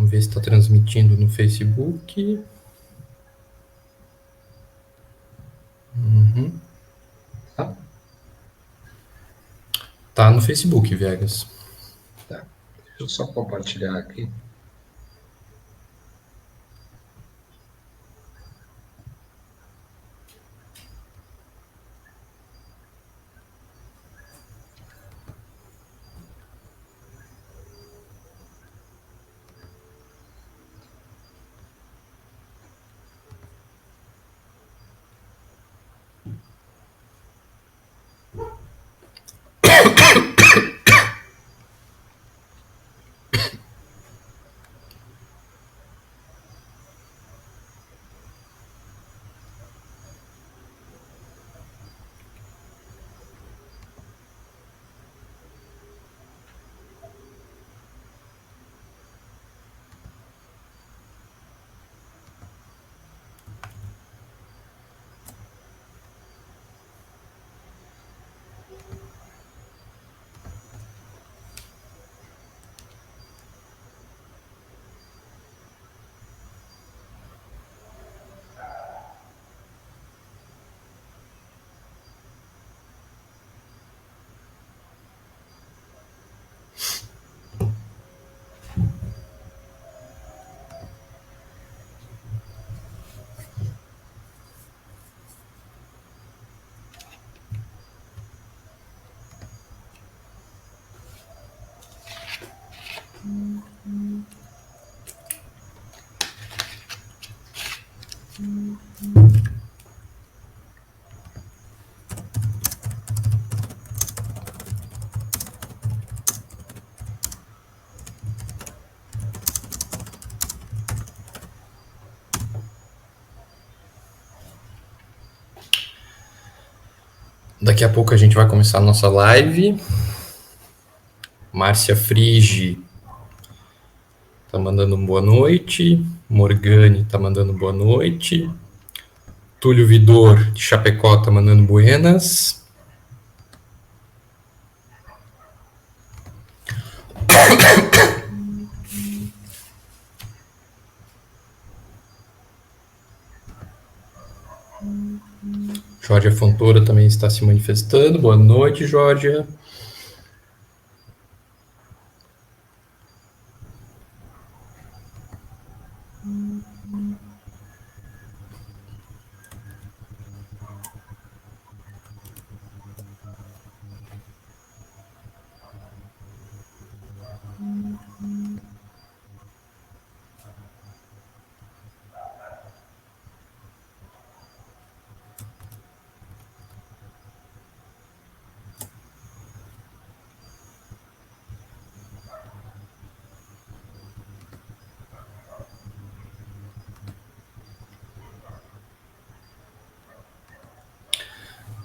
Vamos ver se está transmitindo no Facebook. Tá no Facebook, Viegas. Tá. Deixa eu só compartilhar aqui. Daqui a pouco a gente vai começar a nossa live. Márcia Frigi tá mandando boa noite. Morgane tá mandando boa noite. Túlio Vidor, de Chapecó, tá mandando buenas. Jorge Fontoura também está se manifestando. Boa noite, Jorge.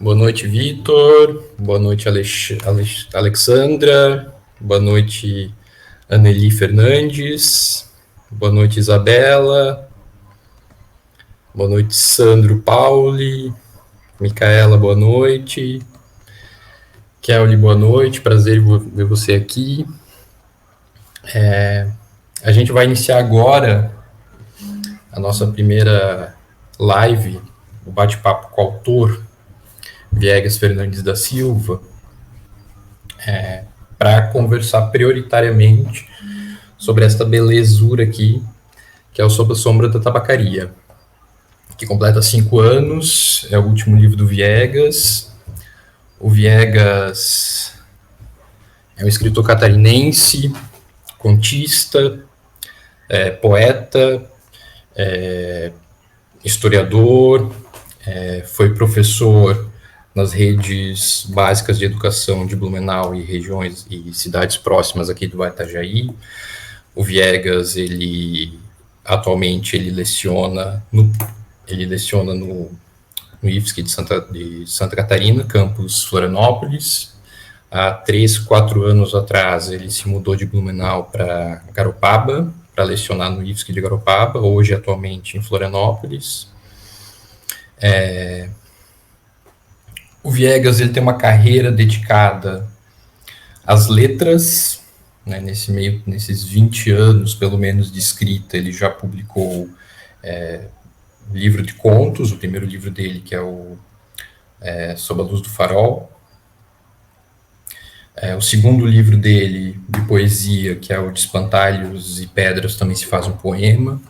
Boa noite, Vitor. Boa noite, Alexandra. Boa noite, Anneli Fernandes. Boa noite, Isabela. Boa noite, Sandro Pauli. Micaela, boa noite. Kelly, boa noite. Prazer ver você aqui. A gente vai iniciar agora a nossa primeira live, o bate-papo com o autor Viegas Fernandes da Silva, para conversar prioritariamente sobre esta belezura aqui, que é o Sob a Sombra da Tabacaria, que completa 5 anos, é o último livro do Viegas. O Viegas é um escritor catarinense, contista, poeta, historiador, foi professor nas redes básicas de educação de Blumenau e regiões e cidades próximas aqui do Itajaí. O Viegas, atualmente ele leciona no IFSC de Santa Catarina, campus Florianópolis. Há 3, 4 anos atrás ele se mudou de Blumenau para Garopaba, para lecionar no IFSC de Garopaba, hoje atualmente em Florianópolis. O Viegas ele tem uma carreira dedicada às letras, né, nesses 20 anos, pelo menos, de escrita, ele já publicou um livro de contos, o primeiro livro dele, que é o Sob a Luz do Farol. O segundo livro dele, de poesia, que é o de Espantalhos e Pedras, também se faz um poema.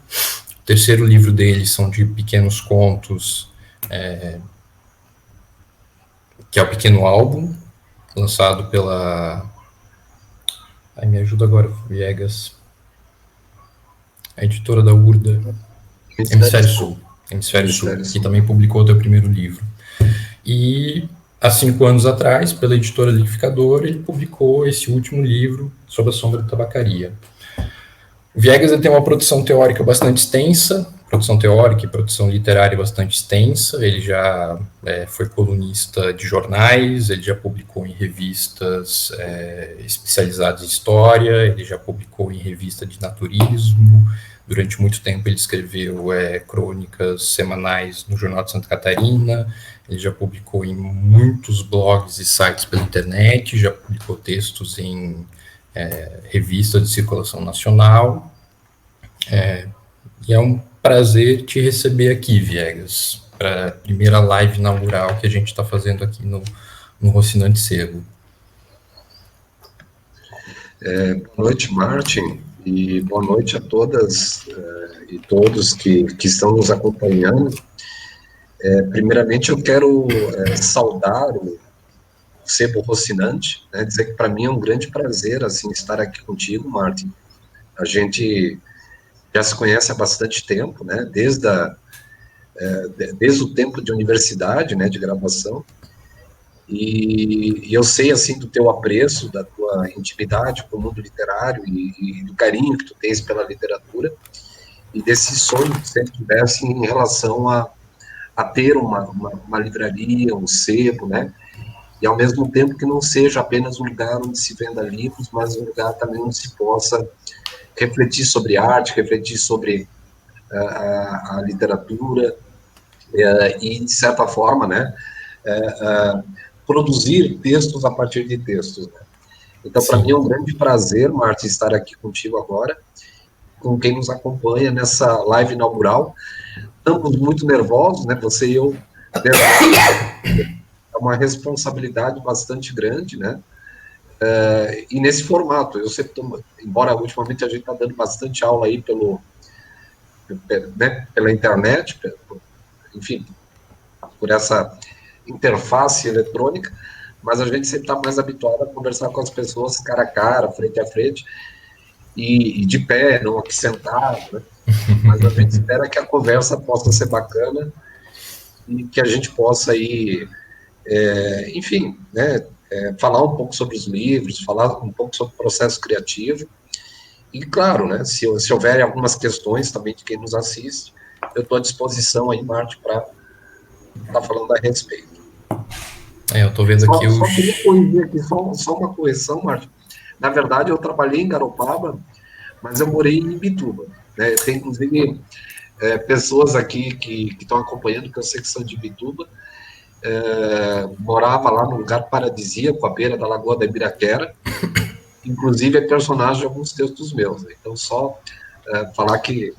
O terceiro livro dele são de pequenos contos, que é o Pequeno Álbum, lançado pela... Ai, me ajuda agora, Viegas. A editora da Urda. Hemisfério Sul. Hemisfério Sul, que também publicou o seu primeiro livro. E, há 5 anos atrás, pela editora Liquidificador, ele publicou esse último livro, Sob a Sombra da Tabacaria. O Viegas ele tem uma produção teórica bastante extensa, produção teórica e produção literária bastante extensa. Ele já foi colunista de jornais, ele já publicou em revistas especializadas em história, ele já publicou em revista de naturismo. Durante muito tempo ele escreveu crônicas semanais no Jornal de Santa Catarina, ele já publicou em muitos blogs e sites pela internet, já publicou textos em revistas de circulação nacional. E é um prazer te receber aqui, Viegas, para a primeira live inaugural que a gente está fazendo aqui no Rocinante Sebo. Boa noite, Martin, e boa noite a todas e todos que estão nos acompanhando. Primeiramente, eu quero saudar o Sebo Rocinante, né, dizer que para mim é um grande prazer assim, estar aqui contigo, Martin. A gente já se conhece há bastante tempo, né, desde o tempo de universidade, né, de graduação, e eu sei, assim, do teu apreço, da tua intimidade com o mundo literário e do carinho que tu tens pela literatura, e desse sonho que sempre tivesse em relação a ter uma livraria, um sebo, né, e ao mesmo tempo que não seja apenas um lugar onde se venda livros, mas um lugar também onde se possa refletir sobre arte, refletir sobre a literatura, e, de certa forma, né, produzir textos a partir de textos. Né? Então, para mim é um grande prazer, Martin, estar aqui contigo agora, com quem nos acompanha nessa live inaugural. Estamos muito nervosos, né, você e eu, é uma responsabilidade bastante grande, né, e nesse formato, eu sempre tô, embora ultimamente a gente está dando bastante aula aí pela internet, enfim, por essa interface eletrônica, mas a gente sempre está mais habituado a conversar com as pessoas cara a cara, frente a frente, e de pé, não aqui sentado, né? Mas a gente espera que a conversa possa ser bacana e que a gente possa aí, enfim, né, falar um pouco sobre os livros, falar um pouco sobre o processo criativo, e claro, né, se houver algumas questões também de quem nos assiste, eu estou à disposição aí, Marte, para estar falando a respeito. Eu estou vendo aqui Só queria corrigir aqui, só uma correção, Marte. Na verdade, eu trabalhei em Garopaba, mas eu morei em Imbituba, né? Tem, inclusive, pessoas aqui que estão acompanhando, que eu sei que são de Imbituba, morava lá num lugar paradisíaco, à beira da Lagoa da Ibiraquera, inclusive é personagem de alguns textos meus. Né? Então, só falar que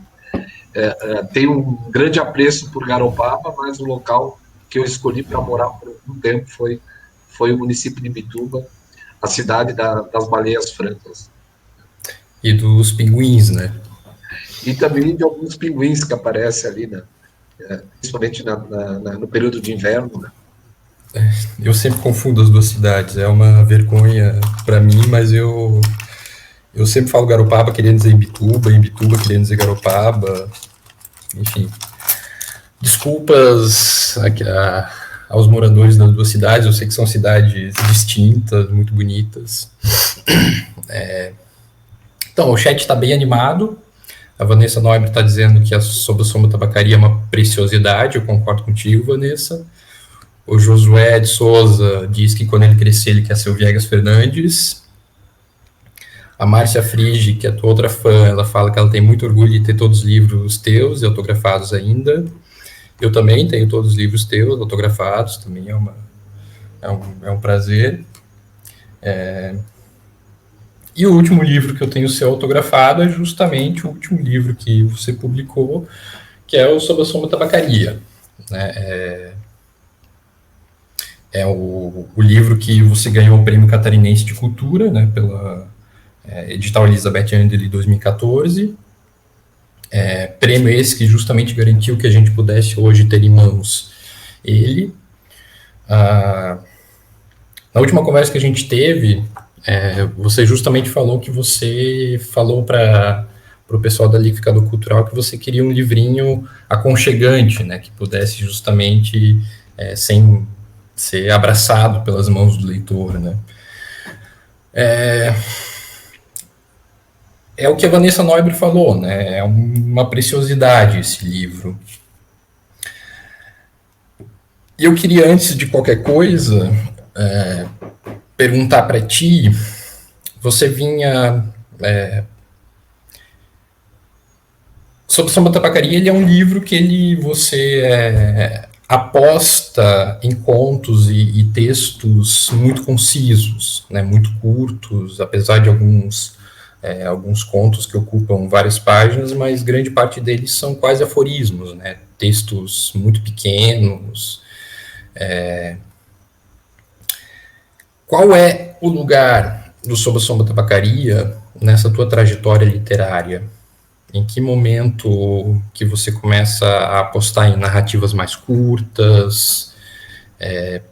tenho um grande apreço por Garopaba, mas o local que eu escolhi para morar por algum tempo foi o município de Imbituba, a cidade das baleias francas. E dos pinguins, né? E também de alguns pinguins que aparecem ali, né? Principalmente no período de inverno, né? Eu sempre confundo as duas cidades, é uma vergonha para mim, mas eu sempre falo Garopaba querendo dizer Imbituba querendo dizer Garopaba, enfim. Desculpas aos moradores das duas cidades, eu sei que são cidades distintas, muito bonitas. Então, o chat está bem animado. A Vanessa Nobre está dizendo que a Sob a Sombra da Tabacaria é uma preciosidade, eu concordo contigo, Vanessa. O Josué de Souza diz que quando ele crescer ele quer ser o Viegas Fernandes. A Márcia Frigi, que é tua outra fã, ela fala que ela tem muito orgulho de ter todos os livros teus e autografados ainda. Eu também tenho todos os livros teus autografados, também é um prazer. E o último livro que eu tenho seu autografado é justamente o último livro que você publicou, que é o Sob a Sombra da Tabacaria. Né? É o livro que você ganhou o Prêmio Catarinense de Cultura, né, pela edital Elizabeth Andely 2014. Prêmio esse que justamente garantiu que a gente pudesse hoje ter em mãos ele. Na última conversa que a gente teve, você justamente falou que você falou para o pessoal da Liquidificador Cultural que você queria um livrinho aconchegante, né, que pudesse justamente, sem ser abraçado pelas mãos do leitor, né. É o que a Vanessa Neuber falou, né, é uma preciosidade esse livro. E eu queria, antes de qualquer coisa, perguntar para ti, você vinha... Sob a Sombra da Tabacaria, ele é um livro que você aposta em contos e textos muito concisos, né, muito curtos, apesar de alguns contos que ocupam várias páginas, mas grande parte deles são quase aforismos, né, textos muito pequenos. Qual é o lugar do Sob a Sombra da Tabacaria nessa tua trajetória literária? Em que momento que você começa a apostar em narrativas mais curtas?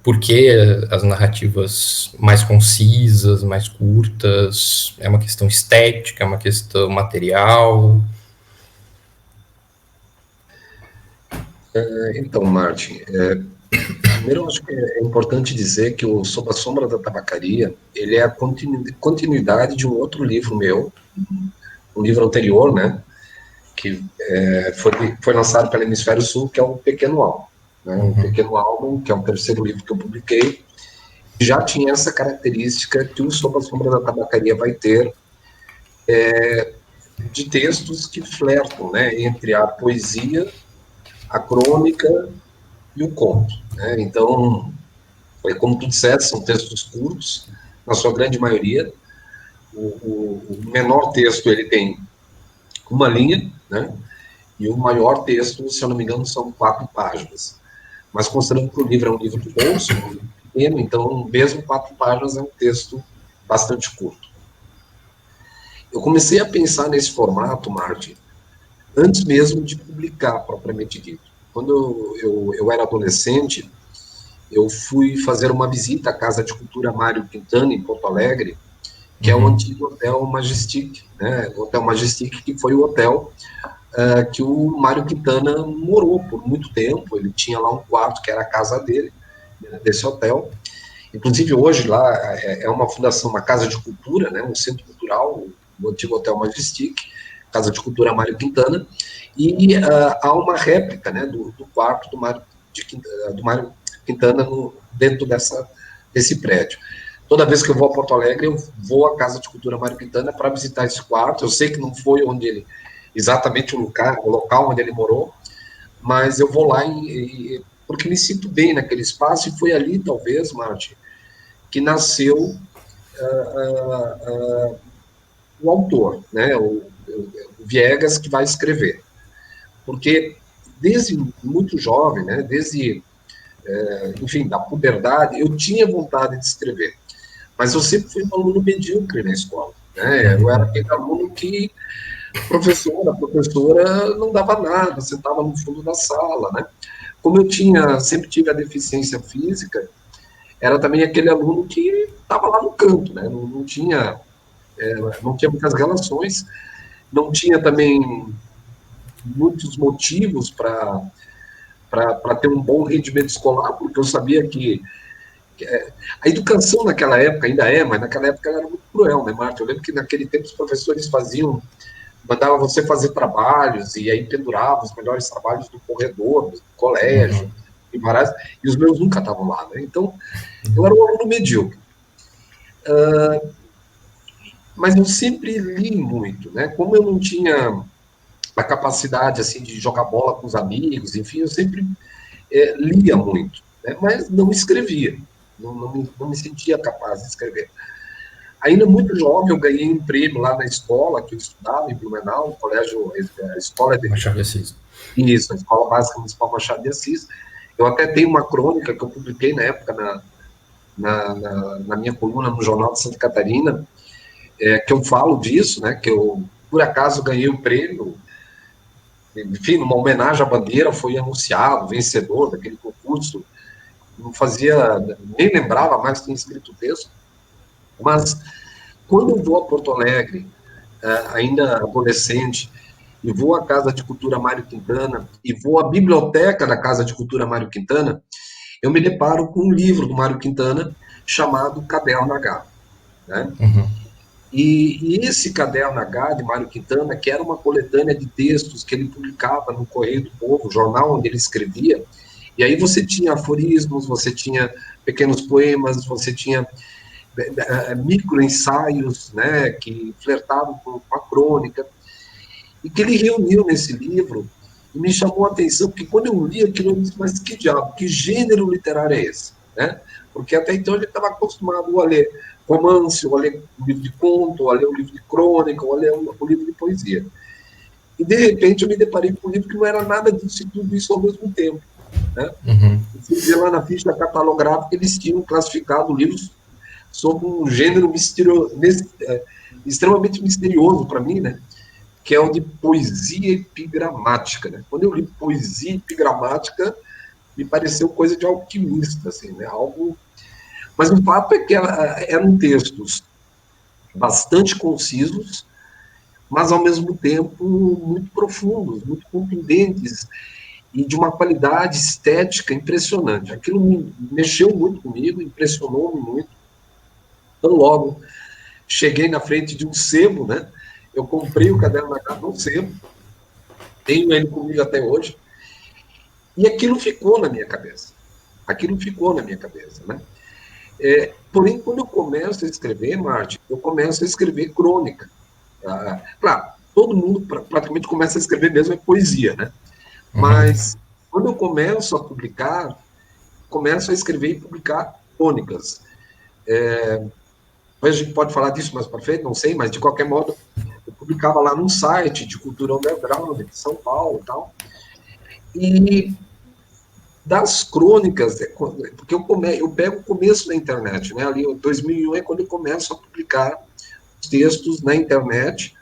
Por que as narrativas mais concisas, mais curtas? É uma questão estética, é uma questão material? Então, Martin, primeiro eu acho que é importante dizer que o Sob a Sombra da Tabacaria, ele é a continuidade de um outro livro meu, um livro anterior, né, que foi lançado pelo Hemisfério Sul, que é o Pequeno Álbum. Né, o Pequeno Álbum, que é o terceiro livro que eu publiquei, já tinha essa característica que o Sob a Sombra da Tabacaria vai ter, de textos que flertam, né, entre a poesia, a crônica e o conto. Né? Então, como tu disseste, são textos curtos, na sua grande maioria. O menor texto ele tem uma linha, né? E o maior texto, se eu não me engano, são 4 páginas. Mas considerando que o livro é um livro de bolso, um livro pequeno, então mesmo 4 páginas é um texto bastante curto. Eu comecei a pensar nesse formato, Martin, antes mesmo de publicar, propriamente dito. Quando eu era adolescente, eu fui fazer uma visita à Casa de Cultura Mário Quintana, em Porto Alegre, que é o antigo Hotel Majestic, né? O Hotel Majestic, que foi o hotel que o Mário Quintana morou por muito tempo. Ele tinha lá um quarto que era a casa dele, desse hotel. Inclusive, hoje lá é uma fundação, uma casa de cultura, né? Um centro cultural, o antigo Hotel Majestic, Casa de Cultura Mário Quintana, e há uma réplica, né, do quarto do Mário Quintana dentro desse prédio. Toda vez que eu vou a Porto Alegre, eu vou à Casa de Cultura Mário Quintana para visitar esse quarto. Eu sei que não foi exatamente o local onde ele morou, mas eu vou lá porque me sinto bem naquele espaço, e foi ali, talvez, Martin, que nasceu o autor, né, o Viegas, que vai escrever. Porque desde muito jovem, né, enfim, da puberdade, eu tinha vontade de escrever. Mas eu sempre fui um aluno medíocre na escola. Né? Eu era aquele aluno que a professora não dava nada, sentava no fundo da sala. Né? Como eu sempre tive a deficiência física, era também aquele aluno que estava lá no canto, né? Não tinha muitas relações, não tinha também muitos motivos para ter um bom rendimento escolar, porque eu sabia que a educação naquela época ainda mas naquela época ela era muito cruel, né, Marta? Eu lembro que naquele tempo os professores mandavam você fazer trabalhos, e aí penduravam os melhores trabalhos do corredor, do colégio, e os meus nunca estavam lá, né? Então, eu era um aluno medíocre. Mas eu sempre li muito, né? Como eu não tinha a capacidade, assim, de jogar bola com os amigos, enfim, eu sempre lia muito, né? Mas não escrevia. Não me sentia capaz de escrever. Ainda muito jovem, eu ganhei um prêmio lá na escola que eu estudava, em Blumenau, no colégio, a escola de... Machado de Assis. Isso, a Escola Básica Municipal Machado de Assis. Eu até tenho uma crônica que eu publiquei na época na minha coluna no Jornal de Santa Catarina, que eu falo disso, né, que eu, por acaso, ganhei o prêmio, enfim, numa homenagem à bandeira, foi anunciado, vencedor daquele concurso, não fazia, nem lembrava mais que tinha escrito o texto, mas quando eu vou a Porto Alegre, ainda adolescente, e vou à Casa de Cultura Mário Quintana, e vou à biblioteca da Casa de Cultura Mário Quintana, eu me deparo com um livro do Mário Quintana chamado Caderno H, né? Uhum. E esse Caderno H de Mário Quintana, que era uma coletânea de textos que ele publicava no Correio do Povo, jornal onde ele escrevia, e aí você tinha aforismos, você tinha pequenos poemas, você tinha micro-ensaios, né, que flertavam com a crônica, e que ele reuniu nesse livro, e me chamou a atenção, porque quando eu li aquilo, eu disse, mas que diabo, que gênero literário é esse? Né? Porque até então ele estava acostumado a ler romance, ou a ler um livro de conto, ou a ler um livro de crônica, ou a ler um livro de poesia. E, de repente, eu me deparei com um livro que não era nada disso e tudo isso ao mesmo tempo. Né? Uhum. Você vê lá na ficha catalográfica, eles tinham classificado livros sob um gênero extremamente misterioso para mim, né? Que é o de poesia epigramática. Né? Quando eu li poesia epigramática, me pareceu coisa de alquimista, assim, né? Algo... Mas o fato é que eram textos bastante concisos, mas ao mesmo tempo muito profundos, muito contundentes e de uma qualidade estética impressionante. Aquilo me mexeu muito comigo, impressionou-me muito. Então, logo, cheguei na frente de um sebo, né? Eu comprei o Caderno H no sebo, tenho ele comigo até hoje, e aquilo ficou na minha cabeça. Aquilo ficou na minha cabeça, né? Porém, quando eu começo a escrever, Marte, eu começo a escrever crônica. Claro, todo mundo praticamente começa a escrever mesmo poesia, né? Mas quando eu começo a publicar, começo a escrever e publicar crônicas. Depois a gente pode falar disso mais para frente, não sei, mas de qualquer modo, eu publicava lá num site de cultura underground de São Paulo e tal. E das crônicas, porque eu pego o começo da internet, né? Ali em 2001 é quando eu começo a publicar os textos na internet.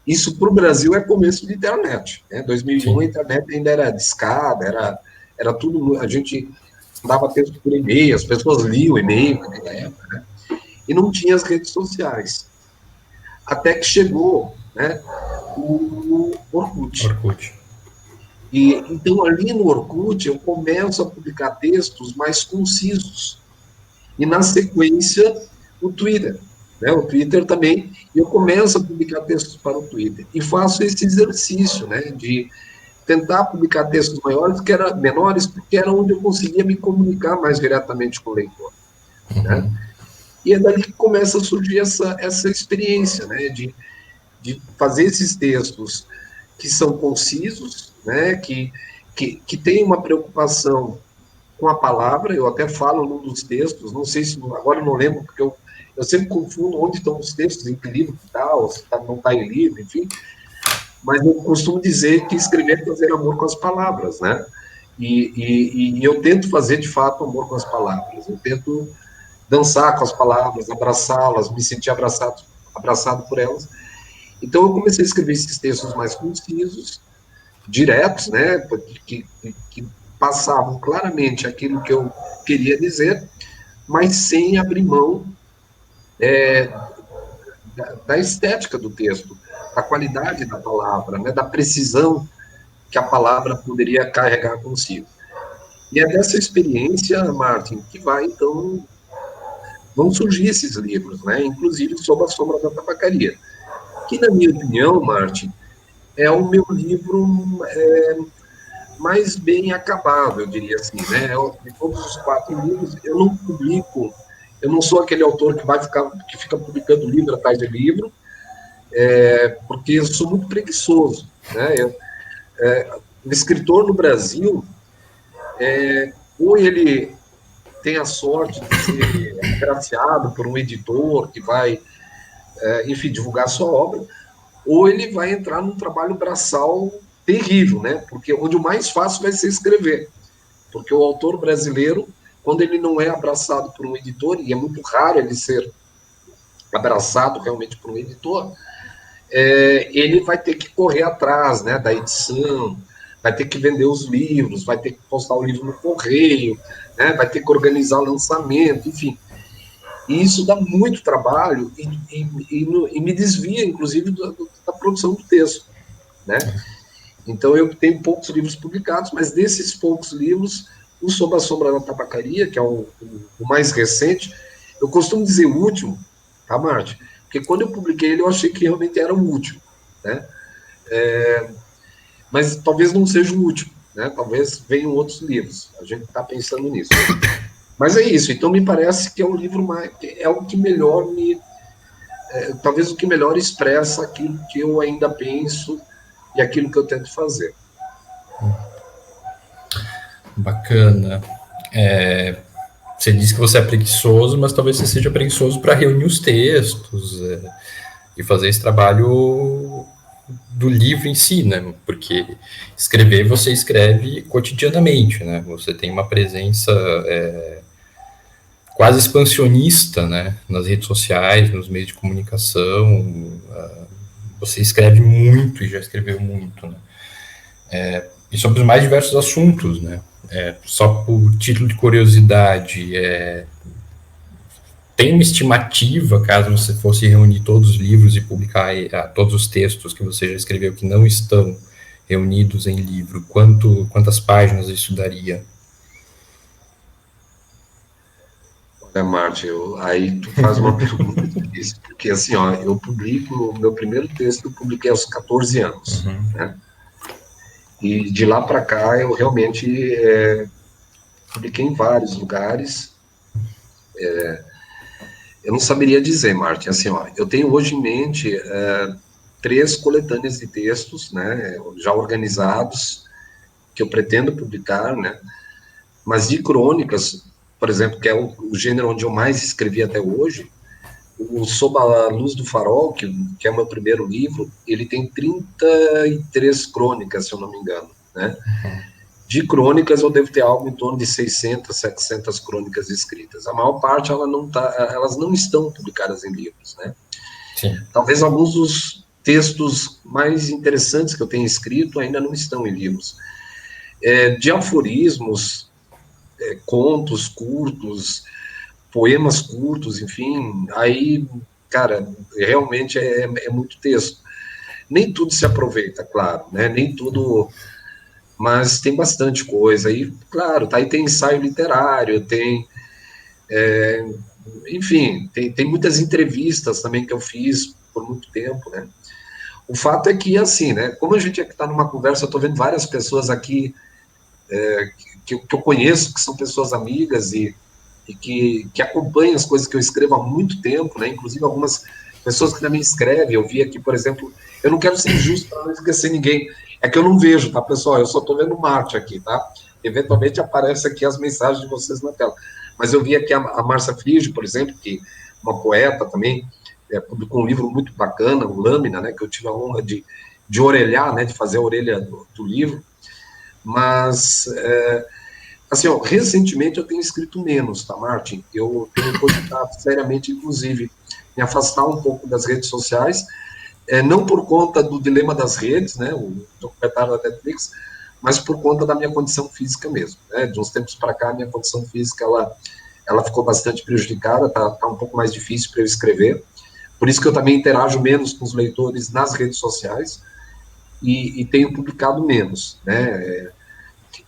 Isso para o Brasil é começo de internet, né? 2001 a internet ainda era discada, era tudo, a gente dava texto por e-mail, as pessoas liam e-mail naquela época, né? E não tinha as redes sociais. Até que chegou, né, o Orkut. E, então, ali no Orkut, eu começo a publicar textos mais concisos. E, na sequência, o Twitter. Né? O Twitter também. E eu começo a publicar textos para o Twitter. E faço esse exercício, né, de tentar publicar textos menores, porque era onde eu conseguia me comunicar mais diretamente com o leitor. Né? E é dali que começa a surgir essa experiência, né, de fazer esses textos que são concisos, né, que tem uma preocupação com a palavra. Eu até falo num dos textos, não sei se agora eu não lembro, porque eu sempre confundo onde estão os textos, em que livro que está, ou se não está em livro, enfim, mas eu costumo dizer que escrever é fazer amor com as palavras, né, e eu tento fazer, de fato, amor com as palavras, eu tento dançar com as palavras, abraçá-las, me sentir abraçado por elas. Então, eu comecei a escrever esses textos mais concisos, diretos, né, que passavam claramente aquilo que eu queria dizer, mas sem abrir mão da estética do texto, da qualidade da palavra, né, da precisão que a palavra poderia carregar consigo. E é dessa experiência, Martin, que vão surgir esses livros, né, inclusive Sob a Sombra da Tabacaria, que, na minha opinião, Martin, é o meu livro mais bem acabado, eu diria assim, né? De todos os 4 livros, eu não publico, eu não sou aquele autor que fica publicando livro atrás de livro, porque eu sou muito preguiçoso, né? O escritor no Brasil, ou ele tem a sorte de ser agraciado por um editor que vai enfim, divulgar a sua obra, ou ele vai entrar num trabalho braçal terrível, né? Porque onde o mais fácil vai ser escrever. Porque o autor brasileiro, quando ele não é abraçado por um editor, e é muito raro ele ser abraçado realmente por um editor, ele vai ter que correr atrás, né, da edição, vai ter que vender os livros, vai ter que postar o livro no correio, né, vai ter que organizar o lançamento, enfim. E isso dá muito trabalho e me desvia, inclusive, da produção do texto, né? Então, eu tenho poucos livros publicados, mas desses poucos livros, o Sob a Sombra da Tabacaria, que é o mais recente, eu costumo dizer o último, tá, Marte? Porque quando eu publiquei ele, eu achei que realmente era o último, né? Mas talvez não seja o último, né? Talvez venham outros livros. A gente está pensando nisso. Mas é isso. Então me parece que é o livro mais, é o que melhor talvez o que melhor expressa aquilo que eu ainda penso e aquilo que eu tento fazer. Bacana. Você disse que você é preguiçoso, mas talvez você seja preguiçoso para reunir os textos e fazer esse trabalho do livro em si, né? Porque escrever você escreve cotidianamente, né? Você tem uma presença quase expansionista, né? Nas redes sociais, nos meios de comunicação. Você escreve muito e já escreveu muito, né? E sobre os mais diversos assuntos, né? Só por título de curiosidade, tem uma estimativa, caso você fosse reunir todos os livros e publicar todos os textos que você já escreveu que não estão reunidos em livro, quantas páginas isso daria? Olha, Marte, aí tu faz uma pergunta difícil, porque assim, ó, eu publico, o meu primeiro texto eu publiquei aos 14 anos, né? E de lá para cá eu realmente publiquei em vários lugares. Eu não saberia dizer, Marte, assim, ó, eu tenho hoje em mente 3 coletâneas de textos, né, já organizados, que eu pretendo publicar, né, mas de crônicas, por exemplo, que é o gênero onde eu mais escrevi até hoje, o Sob a Luz do Farol, que é o meu primeiro livro, ele tem 33 crônicas, se eu não me engano, né? De crônicas, eu devo ter algo em torno de 600, 700 crônicas escritas. A maior parte, elas não estão publicadas em livros, né? Sim. Talvez alguns dos textos mais interessantes que eu tenha escrito ainda não estão em livros. De aforismos, contos curtos, poemas curtos, enfim, aí, cara, realmente é muito texto. Nem tudo se aproveita, claro, né? Nem tudo, mas tem bastante coisa. E, claro, tá aí tem ensaio literário, enfim, tem muitas entrevistas também que eu fiz por muito tempo, né? O fato é que, assim, né? Como a gente aqui está numa conversa, eu estou vendo várias pessoas aqui que eu conheço, que são pessoas amigas e que acompanham as coisas que eu escrevo há muito tempo, né? Inclusive algumas pessoas que também escrevem. Eu vi aqui, por exemplo, eu não quero ser injusto para não esquecer ninguém, é que eu não vejo, tá, pessoal? Eu só estou vendo Marte aqui, tá? Eventualmente aparece aqui as mensagens de vocês na tela. Mas eu vi aqui a Márcia Frigio, por exemplo, que uma poeta também, publicou um livro muito bacana, o Lâmina, né? Que eu tive a honra de orelhar, né? De fazer a orelha do livro. Mas assim, ó, recentemente eu tenho escrito menos, tá, Martin? Eu tenho cogitado seriamente, inclusive, me afastar um pouco das redes sociais, não por conta do dilema das redes, né, o documentário da Netflix, mas por conta da minha condição física mesmo, né? De uns tempos para cá, a minha condição física, ela ficou bastante prejudicada, tá um pouco mais difícil para eu escrever, por isso que eu também interajo menos com os leitores nas redes sociais e tenho publicado menos, né?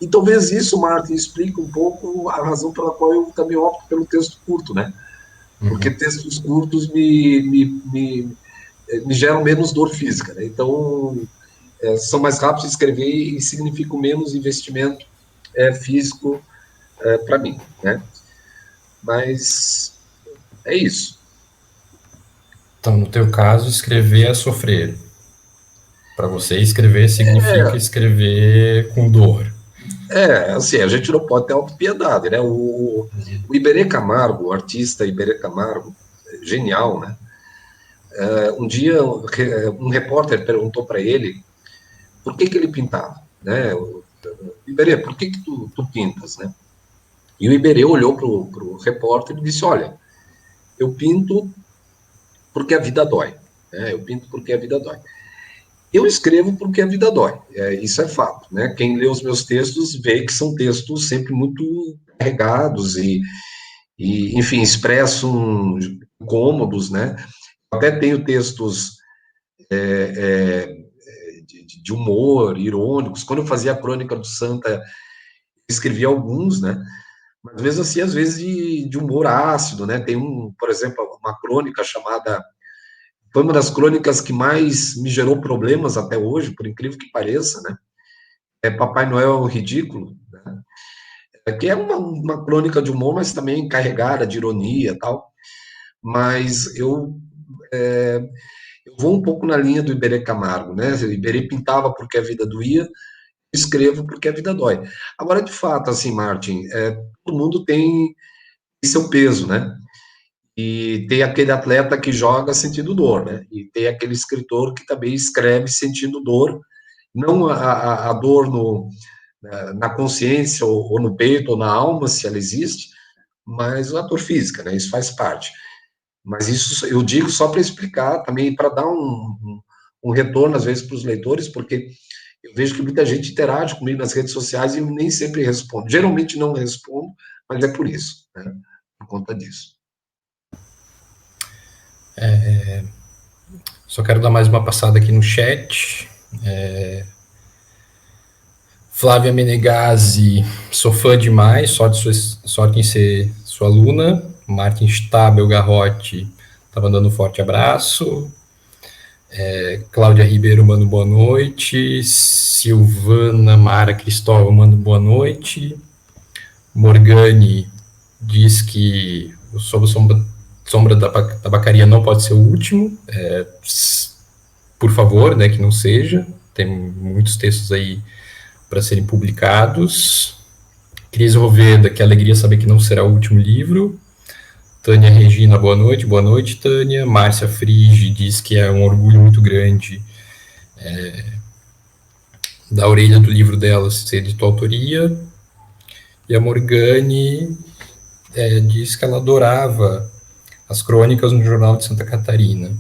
E talvez isso, Martin, explique um pouco a razão pela qual eu também opto pelo texto curto, né? Porque textos curtos me geram menos dor física, né? Então, são mais rápidos de escrever e significam menos investimento físico para mim, né? Mas é isso. Então, no teu caso, escrever é sofrer. Para você, escrever significa escrever com dor. Assim, a gente não pode ter autopiedade, né? O Iberê Camargo, o artista Iberê Camargo, genial, né? Um dia, um repórter perguntou para ele por que ele pintava, né? Iberê, por que tu pintas, né? E o Iberê olhou para o repórter e disse, olha, eu pinto porque a vida dói, né? Eu pinto porque a vida dói. Eu escrevo porque a vida dói, isso é fato, né? Quem lê os meus textos vê que são textos sempre muito carregados enfim, expressam cômodos, né? Até tenho textos de humor, irônicos. Quando eu fazia a Crônica do Santa, escrevia alguns, né? Mas mesmo assim, às vezes de humor ácido, né? Tem por exemplo, uma crônica chamada. Foi uma das crônicas que mais me gerou problemas até hoje, por incrível que pareça, né? É Papai Noel é um ridículo, né? Que é uma crônica de humor, mas também carregada de ironia e tal. Mas eu vou um pouco na linha do Iberê Camargo, né? O Iberê pintava porque a vida doía, escrevo porque a vida dói. Agora, de fato, assim, Martin, todo mundo tem seu peso, né? E tem aquele atleta que joga sentindo dor, né? E tem aquele escritor que também escreve sentindo dor, não a dor na consciência, ou no peito, ou na alma, se ela existe, mas a dor física, né? Isso faz parte. Mas isso eu digo só para explicar, também para dar um retorno, às vezes, para os leitores, porque eu vejo que muita gente interage comigo nas redes sociais e eu nem sempre respondo. Geralmente não respondo, mas é por isso, né? Por conta disso. Só quero dar mais uma passada aqui no chat. Flávia Menegazzi, sou fã demais, sorte em ser sua aluna. Martin Stabel Garrote tá mandando um forte abraço. Cláudia Ribeiro manda boa noite. Silvana Mara Cristóvão manda boa noite. Morgane diz que o Sombra da Tabacaria não pode ser o último. Por favor, né, que não seja. Tem muitos textos aí para serem publicados. Cris Roveda, que alegria saber que não será o último livro. Tânia Regina, boa noite. Boa noite, Tânia. Márcia Frige diz que é um orgulho muito grande da orelha do livro dela ser de tua autoria. E a Morgane diz que ela adorava as crônicas no Jornal de Santa Catarina.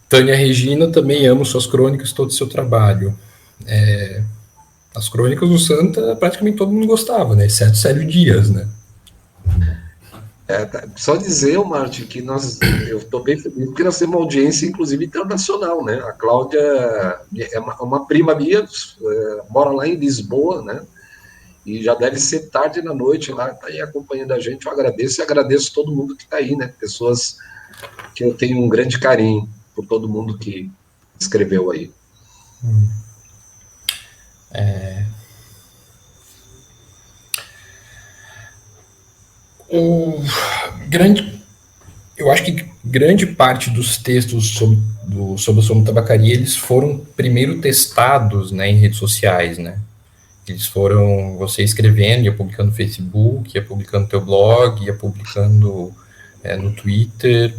Tânia Regina, também amo suas crônicas, todo o seu trabalho. As crônicas do Santa, praticamente todo mundo gostava, né? Exceto Célio Dias, né? Só dizer, Martin, que eu estou bem feliz porque nós temos uma audiência, inclusive, internacional, né? A Cláudia é uma prima minha, mora lá em Lisboa, né? E já deve ser tarde na noite lá, está aí acompanhando a gente. Eu agradeço e agradeço todo mundo que está aí, né? Pessoas que eu tenho um grande carinho por todo mundo que escreveu aí. O grande, eu acho que grande parte dos textos sobre o Somo Tabacaria, eles foram primeiro testados, né, em redes sociais, né? Eles foram você escrevendo, ia publicando no Facebook, ia publicando no teu blog, ia publicando no Twitter.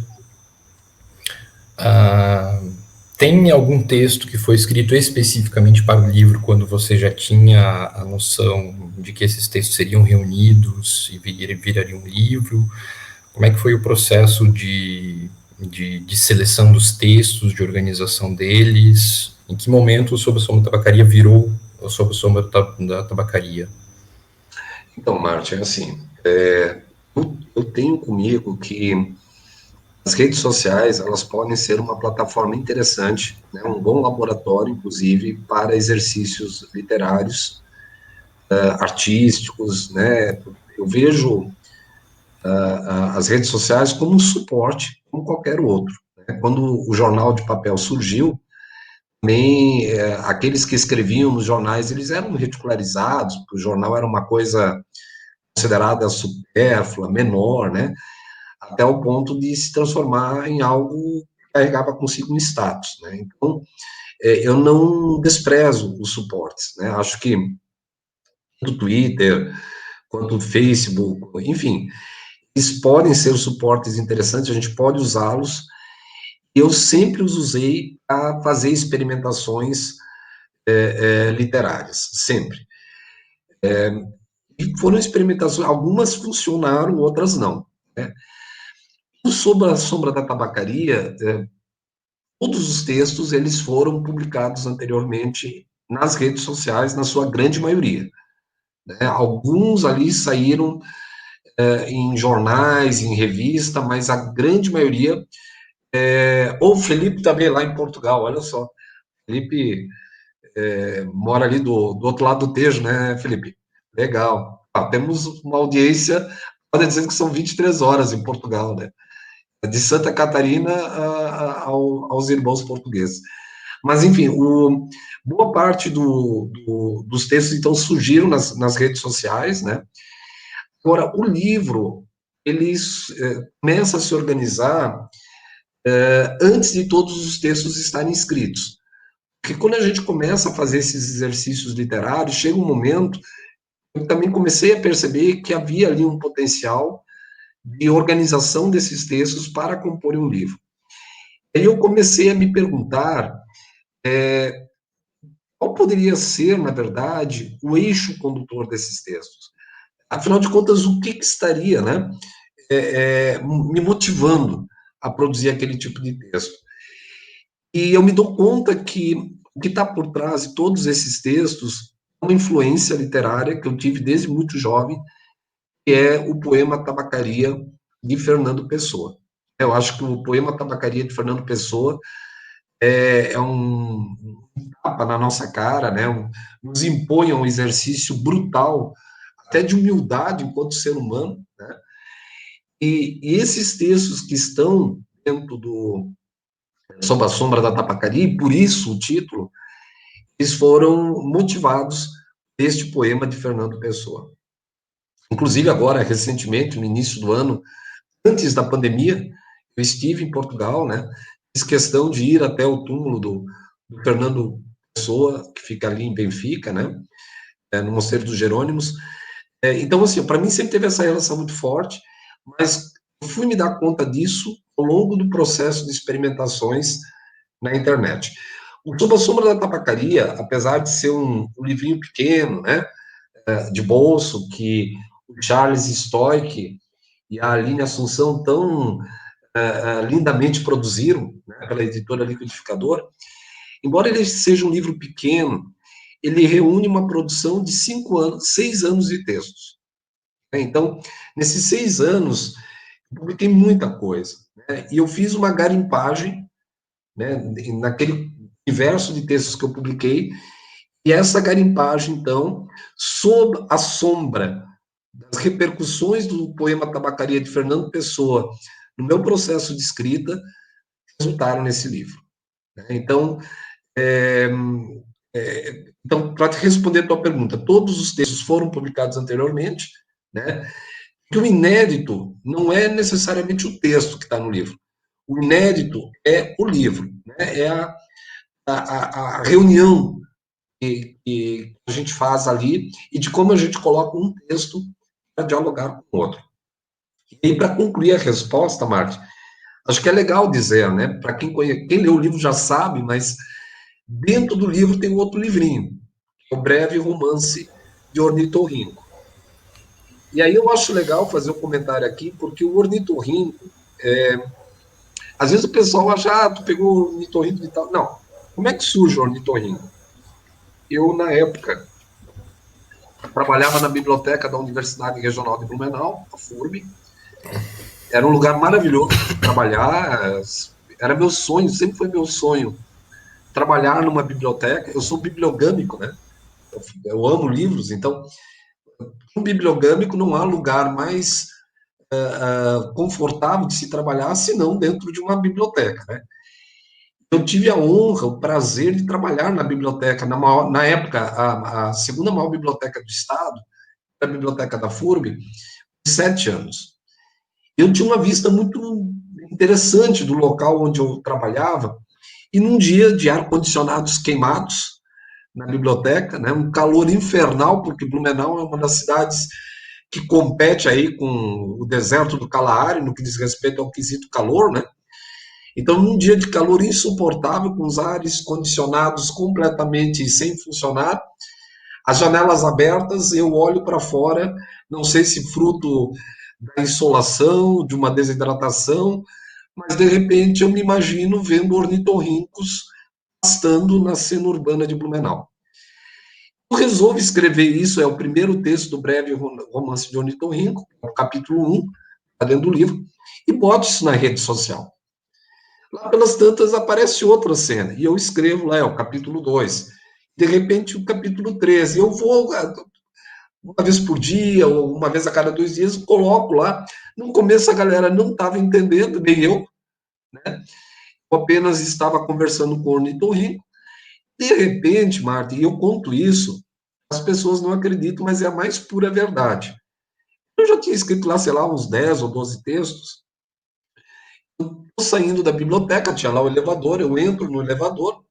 Tem algum texto que foi escrito especificamente para o livro, quando você já tinha a noção de que esses textos seriam reunidos e virariam um livro? Como é que foi o processo de seleção dos textos, de organização deles? Em que momento o Sob a Sombra da Tabacaria virou o Sob a Sombra da Tabacaria? Então, Martin, assim, eu tenho comigo que as redes sociais, elas podem ser uma plataforma interessante, né, um bom laboratório, inclusive, para exercícios literários, artísticos, né? Eu vejo as redes sociais como um suporte, como qualquer outro, né? Quando o jornal de papel surgiu, também aqueles que escreviam nos jornais, eles eram ridicularizados, porque o jornal era uma coisa considerada supérflua, menor, né? Até o ponto de se transformar em algo que carregava consigo um status, né? Então, eu não desprezo os suportes, né? Acho que tanto o Twitter, quanto o Facebook, enfim, eles podem ser suportes interessantes, a gente pode usá-los, Eu sempre os usei para fazer experimentações literárias, sempre. E foram experimentações, algumas funcionaram, outras não. Né? Sobre a Sombra da Tabacaria, todos os textos eles foram publicados anteriormente nas redes sociais, na sua grande maioria. Né? Alguns ali saíram em jornais, em revista, mas a grande maioria. O Felipe também lá em Portugal, olha só. Felipe mora ali do outro lado do Tejo, né, Felipe? Legal. Temos uma audiência, pode dizer que são 23 horas em Portugal, né? De Santa Catarina aos irmãos portugueses. Mas, enfim, boa parte dos textos, então, surgiram nas redes sociais, né? Agora, o livro, ele começa a se organizar antes de todos os textos estarem escritos. Porque quando a gente começa a fazer esses exercícios literários, chega um momento, eu também comecei a perceber que havia ali um potencial de organização desses textos para compor um livro. Aí eu comecei a me perguntar qual poderia ser, na verdade, o eixo condutor desses textos. Afinal de contas, o que estaria, né, me motivando a produzir aquele tipo de texto? E eu me dou conta que o que está por trás de todos esses textos é uma influência literária que eu tive desde muito jovem, que é o poema Tabacaria, de Fernando Pessoa. Eu acho que o poema Tabacaria, de Fernando Pessoa, é um tapa na nossa cara, né? Nos impõe um exercício brutal, até de humildade enquanto ser humano, né? E esses textos que estão dentro Sob a Sombra da Tabacaria, e por isso o título, eles foram motivados deste poema de Fernando Pessoa. Inclusive, agora, recentemente, no início do ano, antes da pandemia, eu estive em Portugal, né? Fiz questão de ir até o túmulo do Fernando Pessoa, que fica ali em Benfica, né? No Mosteiro dos Jerônimos. Então, assim, para mim sempre teve essa relação muito forte, mas eu fui me dar conta disso ao longo do processo de experimentações na internet. O Sob a Sombra da Tabacaria, apesar de ser um livrinho pequeno, né, de bolso, que o Charles Stoic e a Aline Assunção tão lindamente produziram, né, pela editora Liquidificador, embora ele seja um livro pequeno, ele reúne uma produção de 6 anos de textos. Então, nesses 6 anos, eu publiquei muita coisa. Né, e eu fiz uma garimpagem, né, naquele universo de textos que eu publiquei, e essa garimpagem, então, sob a sombra das repercussões do poema Tabacaria de Fernando Pessoa no meu processo de escrita, resultaram nesse livro. Né? Então, então para te responder a tua pergunta, todos os textos foram publicados anteriormente, né? Que o inédito não é necessariamente o texto que está no livro. O inédito é o livro, né? É a reunião que a gente faz ali e de como a gente coloca um texto para dialogar com o outro. E para concluir a resposta, Marta, acho que é legal dizer, né? Para quem leu o livro já sabe, mas dentro do livro tem um outro livrinho, o Breve Romance de Ornitorrinco. E aí eu acho legal fazer um comentário aqui, porque o Ornitorrinco, às vezes o pessoal acha, tu pegou o Ornitorrinco e tal. Não. Como é que surge o Ornitorrinco? Eu, na época, trabalhava na biblioteca da Universidade Regional de Blumenau, a FURB. Era um lugar maravilhoso de trabalhar. Era meu sonho, sempre foi meu sonho, trabalhar numa biblioteca. Eu sou bibliogâmico, né? Eu amo livros, então, um bibliogâmico não há lugar mais confortável de se trabalhar senão dentro de uma biblioteca, né? Eu tive a honra, o prazer de trabalhar na biblioteca, na época, a segunda maior biblioteca do Estado, a biblioteca da FURB, 7 anos. Eu tinha uma vista muito interessante do local onde eu trabalhava, e num dia de ar-condicionados queimados na biblioteca, né, um calor infernal, porque Blumenau é uma das cidades que compete aí com o deserto do Kalahari, no que diz respeito ao quesito calor, né? Então, num dia de calor insuportável, com os ares condicionados completamente sem funcionar, as janelas abertas, eu olho para fora, não sei se fruto da insolação, de uma desidratação, mas de repente eu me imagino vendo ornitorrincos pastando na cena urbana de Blumenau. Eu resolvo escrever isso, é o primeiro texto do breve romance de ornitorrinco, o capítulo 1, está dentro do livro, e boto isso na rede social. Lá pelas tantas aparece outra cena, e eu escrevo lá, é o capítulo 2. De repente, o capítulo 13. Eu vou, uma vez por dia, ou uma vez a cada 2 dias, coloco lá. No começo a galera não estava entendendo, nem eu, né? Eu apenas estava conversando com o ornitorrinco. De repente, Marta, e eu conto isso, as pessoas não acreditam, mas é a mais pura verdade. Eu já tinha escrito lá, sei lá, uns 10 ou 12 textos. Estou saindo da biblioteca, tinha lá o elevador, eu entro no elevador,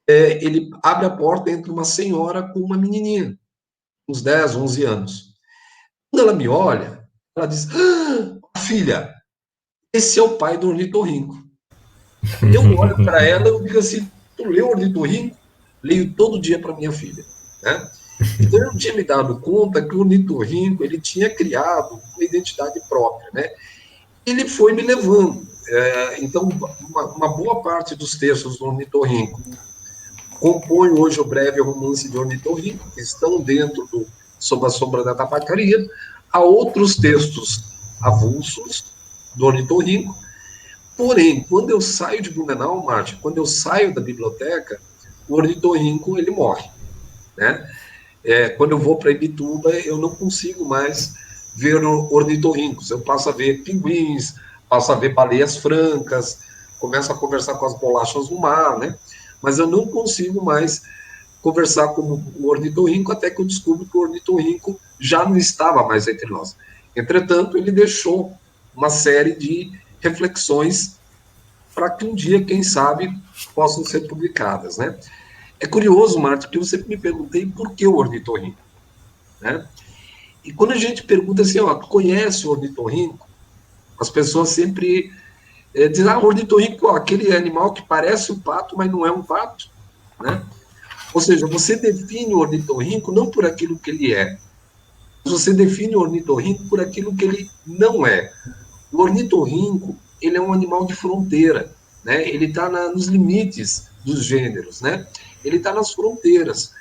ele abre a porta, entra uma senhora com uma menininha, uns 10, 11 anos. Quando ela me olha, ela diz, filha, esse é o pai do ornitorrinco. Eu olho para ela e digo assim, tu leu ornitorrinco? Leio todo dia para minha filha, né? Então eu tinha me dado conta que o ornitorrinco, ele tinha criado uma identidade própria, né? Ele foi me levando. Então, uma boa parte dos textos do ornitorrinco compõe hoje o breve romance de ornitorrinco, que estão dentro do Sob a Sombra da Tabacaria. Há outros textos avulsos do ornitorrinco. Porém, quando eu saio de Blumenau, Márcio, quando eu saio da biblioteca, o ornitorrinco ele morre, né? Quando eu vou para Ibituba, eu não consigo mais ver ornitorrincos. Eu passo a ver pinguins, passo a ver baleias francas, começo a conversar com as bolachas do mar, né? Mas eu não consigo mais conversar com o ornitorrinco, até que eu descubro que o ornitorrinco já não estava mais entre nós. Entretanto, ele deixou uma série de reflexões para que um dia, quem sabe, possam ser publicadas, né? É curioso, Marta, que eu sempre me perguntei por que o ornitorrinco, né? E quando a gente pergunta assim, ó, tu conhece o ornitorrinco? As pessoas sempre dizem, o ornitorrinco é aquele animal que parece um pato, mas não é um pato, né? Ou seja, você define o ornitorrinco não por aquilo que ele é, mas você define o ornitorrinco por aquilo que ele não é. O ornitorrinco, ele é um animal de fronteira, né? Ele está nos limites dos gêneros, né? Ele está nas fronteiras,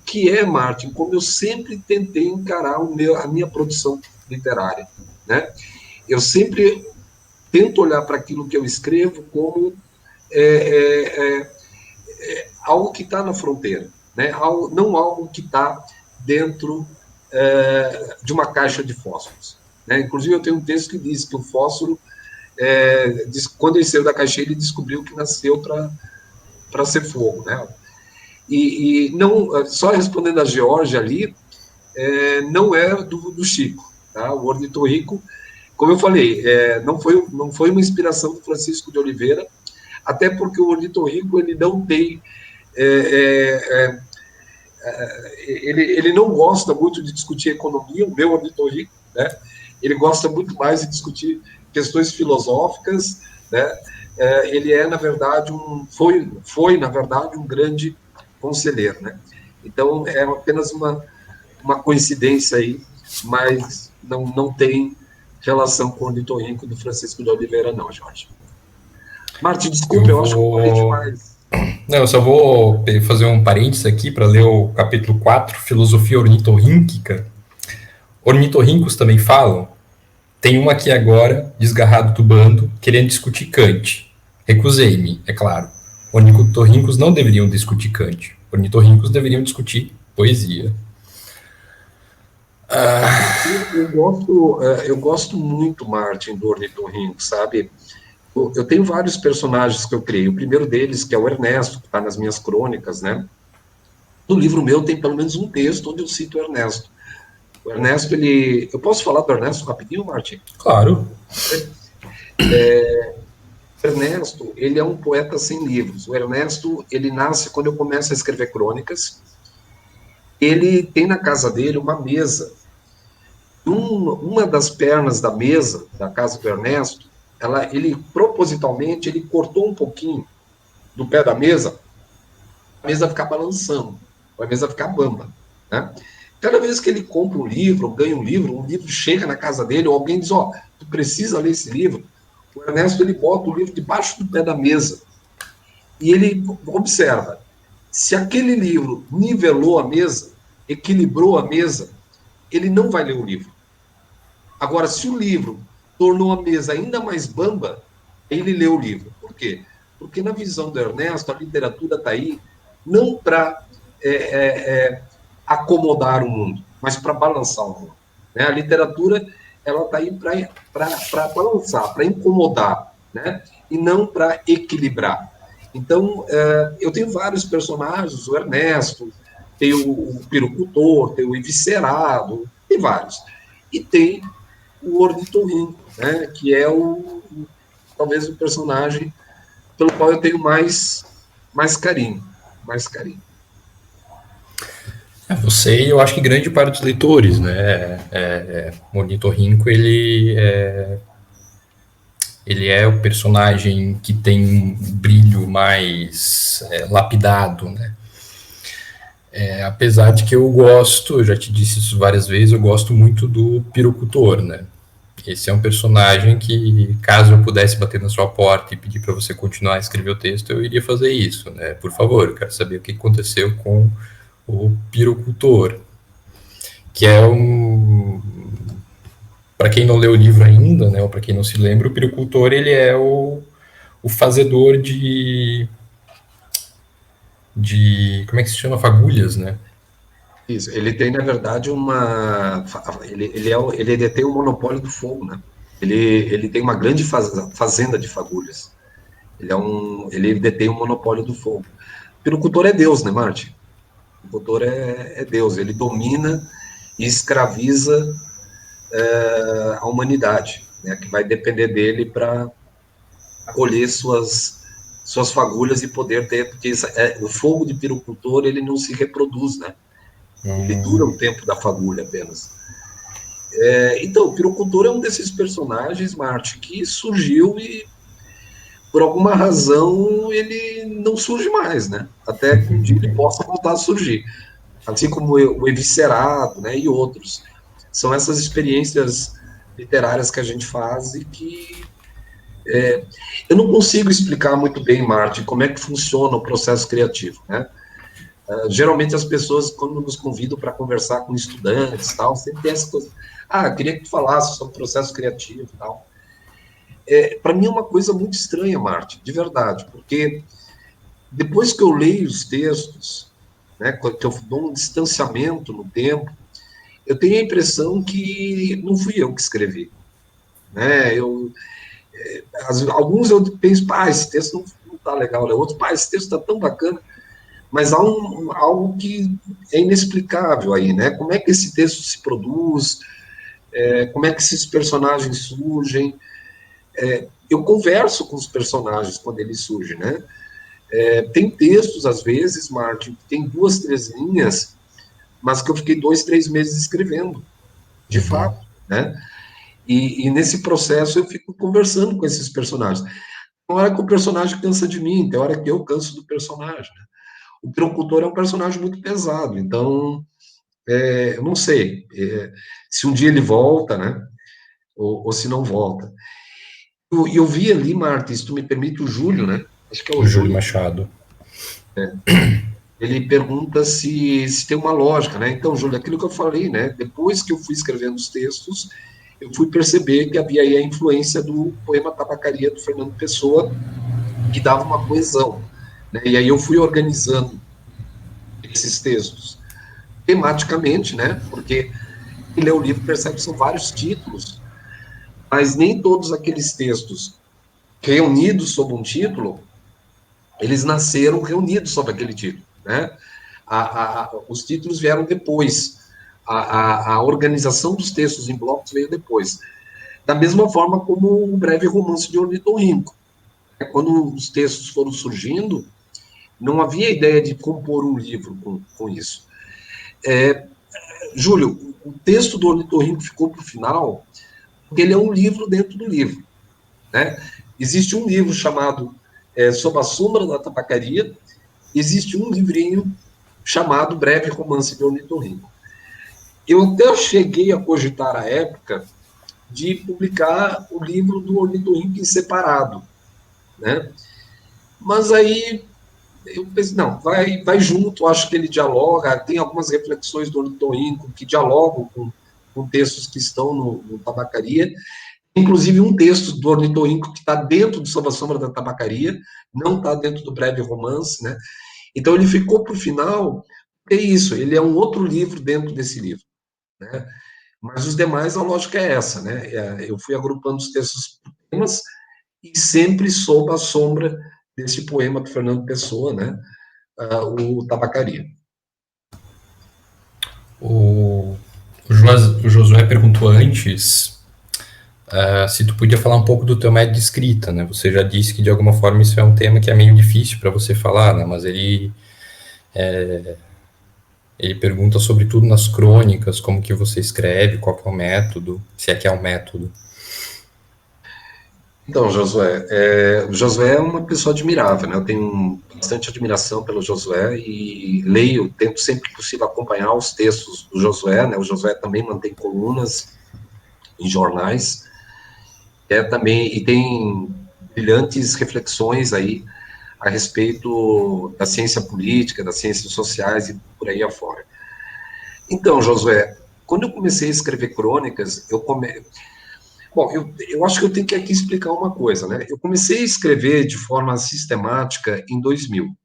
que é, Martin, como eu sempre tentei encarar a minha produção literária, né? Eu sempre tento olhar para aquilo que eu escrevo como algo que está na fronteira, né? Não algo que está dentro de uma caixa de fósforos, né? Inclusive, eu tenho um texto que diz que o fósforo, quando ele saiu da caixinha, ele descobriu que nasceu para ser fogo, né? E não, só respondendo a Georgia ali, não é do Chico, tá? O ornitorrinco, como eu falei, não foi uma inspiração do Francisco de Oliveira, até porque o ornitorrinco ele não tem ele não gosta muito de discutir economia, o meu ornitorrinco, né? Ele gosta muito mais de discutir questões filosóficas, né? Ele na verdade, foi, na verdade, um grande conselheiro, né? Então, é apenas uma coincidência aí, mas não tem relação com o ornitorrinco do Francisco de Oliveira, não, Jorge. Martin, desculpa, eu acho que eu falei demais. Não, eu só vou fazer um parênteses aqui para ler o capítulo 4, Filosofia Ornitorrínquica. Ornitorrincos também falam. Tem uma aqui agora, desgarrado do bando, querendo discutir Kant. Recusei-me, é claro. Ornitorrincos não deveriam discutir Kant. Ornitorrincos deveriam discutir poesia. Eu gosto muito, Martin, do ornitorrinco, sabe? Eu tenho vários personagens que eu criei. O primeiro deles, que é o Ernesto, que está nas minhas crônicas, né? No livro meu tem pelo menos um texto onde eu cito o Ernesto. O Ernesto, ele... Eu posso falar do Ernesto rapidinho, Martin? Claro. O Ernesto, ele é um poeta sem livros. O Ernesto, ele nasce quando eu começo a escrever crônicas. Ele tem na casa dele uma mesa. Uma das pernas da mesa, da casa do Ernesto, ele propositalmente, ele cortou um pouquinho do pé da mesa, a mesa ficar balançando, a mesa ficar bamba, né? Cada vez que ele compra um livro, ou ganha um livro chega na casa dele, ou alguém diz, ó, tu precisa ler esse livro, o Ernesto, ele bota o livro debaixo do pé da mesa, e ele observa, se aquele livro nivelou a mesa, equilibrou a mesa, ele não vai ler o livro. Agora, se o livro tornou a mesa ainda mais bamba, ele lê o livro. Por quê? Porque na visão do Ernesto, a literatura está aí não para acomodar o mundo, mas para balançar o mundo. Né? A literatura ela está aí para balançar, para incomodar, né? E não para equilibrar. Então, eu tenho vários personagens, o Ernesto, tem o Pirocultor, tem o Eviscerado, tem vários. E tem o Ornitorrinco, né? Que é talvez o personagem pelo qual eu tenho mais carinho, mais carinho. Você e eu acho que grande parte dos leitores, né? O Ornitorrinco, ele é o personagem que tem um brilho mais lapidado, né? Apesar de que eu gosto, eu já te disse isso várias vezes, eu gosto muito do Pirocultor, né? Esse é um personagem que, caso eu pudesse bater na sua porta e pedir para você continuar a escrever o texto, eu iria fazer isso, né? Por favor, eu quero saber o que aconteceu com o Pirocultor, que é para quem não leu o livro ainda, né, ou para quem não se lembra, o Pirocultor, ele é o fazedor como é que se chama? Fagulhas, né? Isso, ele tem, na verdade, ele detém o monopólio do fogo, né? Ele tem uma grande fazenda de fagulhas. Ele detém o monopólio do fogo. O pirocultor é Deus, né, Marte? O pirocultor é Deus, ele domina e escraviza a humanidade, né, que vai depender dele para colher suas fagulhas e poder ter, porque o fogo de pirocultor, ele não se reproduz, né? Ele dura o tempo da fagulha apenas. Então, o pirocultor é um desses personagens, Marte, que surgiu e, por alguma razão, ele não surge mais, né? Até que um dia ele possa voltar a surgir. Assim como o Eviscerado, né, e outros. São essas experiências literárias que a gente faz e que eu não consigo explicar muito bem, Marte, como é que funciona o processo criativo, né? Geralmente as pessoas, quando nos convidam para conversar com estudantes, tal, sempre tem essa coisa, queria que tu falasse sobre o processo criativo, tal. Para mim é uma coisa muito estranha, Marte, de verdade, porque depois que eu leio os textos, né, que eu dou um distanciamento no tempo, eu tenho a impressão que não fui eu que escrevi, né? Alguns eu penso, esse texto não tá legal, né? Outros, esse texto tá tão bacana, mas há algo que é inexplicável aí, né? Como é que esse texto se produz, como é que esses personagens surgem. Eu converso com os personagens quando eles surgem, né? Tem textos, às vezes, Martin, que tem 2, 3 linhas, mas que eu fiquei 2, 3 meses escrevendo, de fato, né? E nesse processo eu fico conversando com esses personagens. Tem hora que o personagem cansa de mim, tem hora que eu canso do personagem, né? O Pirocultor é um personagem muito pesado, então eu não sei se um dia ele volta, né? Ou se não volta. Eu vi ali, Marta, se tu me permite, o Júlio, né? Acho que é o O Júlio Júlio. Machado. Ele pergunta se tem uma lógica, né? Então, Júlio, aquilo que eu falei, né? Depois que eu fui escrevendo os textos, eu fui perceber que havia aí a influência do poema Tabacaria, do Fernando Pessoa, que dava uma coesão, né? E aí eu fui organizando esses textos tematicamente, né? Porque quem lê o livro percebe que são vários títulos, mas nem todos aqueles textos reunidos sob um título, eles nasceram reunidos sob aquele título, né? Os títulos vieram depois, a organização dos textos em blocos veio depois. Da mesma forma como o breve romance de Ornitorrinco. Quando os textos foram surgindo, não havia ideia de compor um livro com isso. Júlio, o texto do Ornitorrinco ficou para o final, porque ele é um livro dentro do livro. né? Existe um livro chamado Sob a Sombra da Tabacaria, existe um livrinho chamado Breve Romance de Ornitorrinco. Eu até cheguei a cogitar à época de publicar o livro do Ornitorrinco em separado, né? Mas aí eu pensei, não, vai junto, acho que ele dialoga, tem algumas reflexões do Ornitorrinco que dialogam com textos que estão no Tabacaria, inclusive um texto do Ornitorrinco que está dentro do Sob a Sombra da Tabacaria, não está dentro do Breve Romance, né? Então ele ficou para o final, é isso, ele é um outro livro dentro desse livro, né? Mas os demais, a lógica é essa, né? Eu fui agrupando os textos por temas e sempre sob a sombra desse poema do Fernando Pessoa, né? O Tabacaria. O Josué perguntou antes se tu podia falar um pouco do teu método de escrita, né? Você já disse que de alguma forma isso é um tema que é meio difícil para você falar, né? Mas ele pergunta sobretudo nas crônicas, como que você escreve, qual que é o método, se é que é um método. Então, Josué, o Josué é uma pessoa admirável, né? Eu tenho bastante admiração pelo Josué e leio, tento sempre que possível acompanhar os textos do Josué, né? O Josué também mantém colunas em jornais, também, e tem brilhantes reflexões aí a respeito da ciência política, das ciências sociais e por aí afora. Então, Josué, quando eu comecei a escrever crônicas, Bom, eu acho que eu tenho que aqui explicar uma coisa, né? Eu comecei a escrever de forma sistemática em 2000.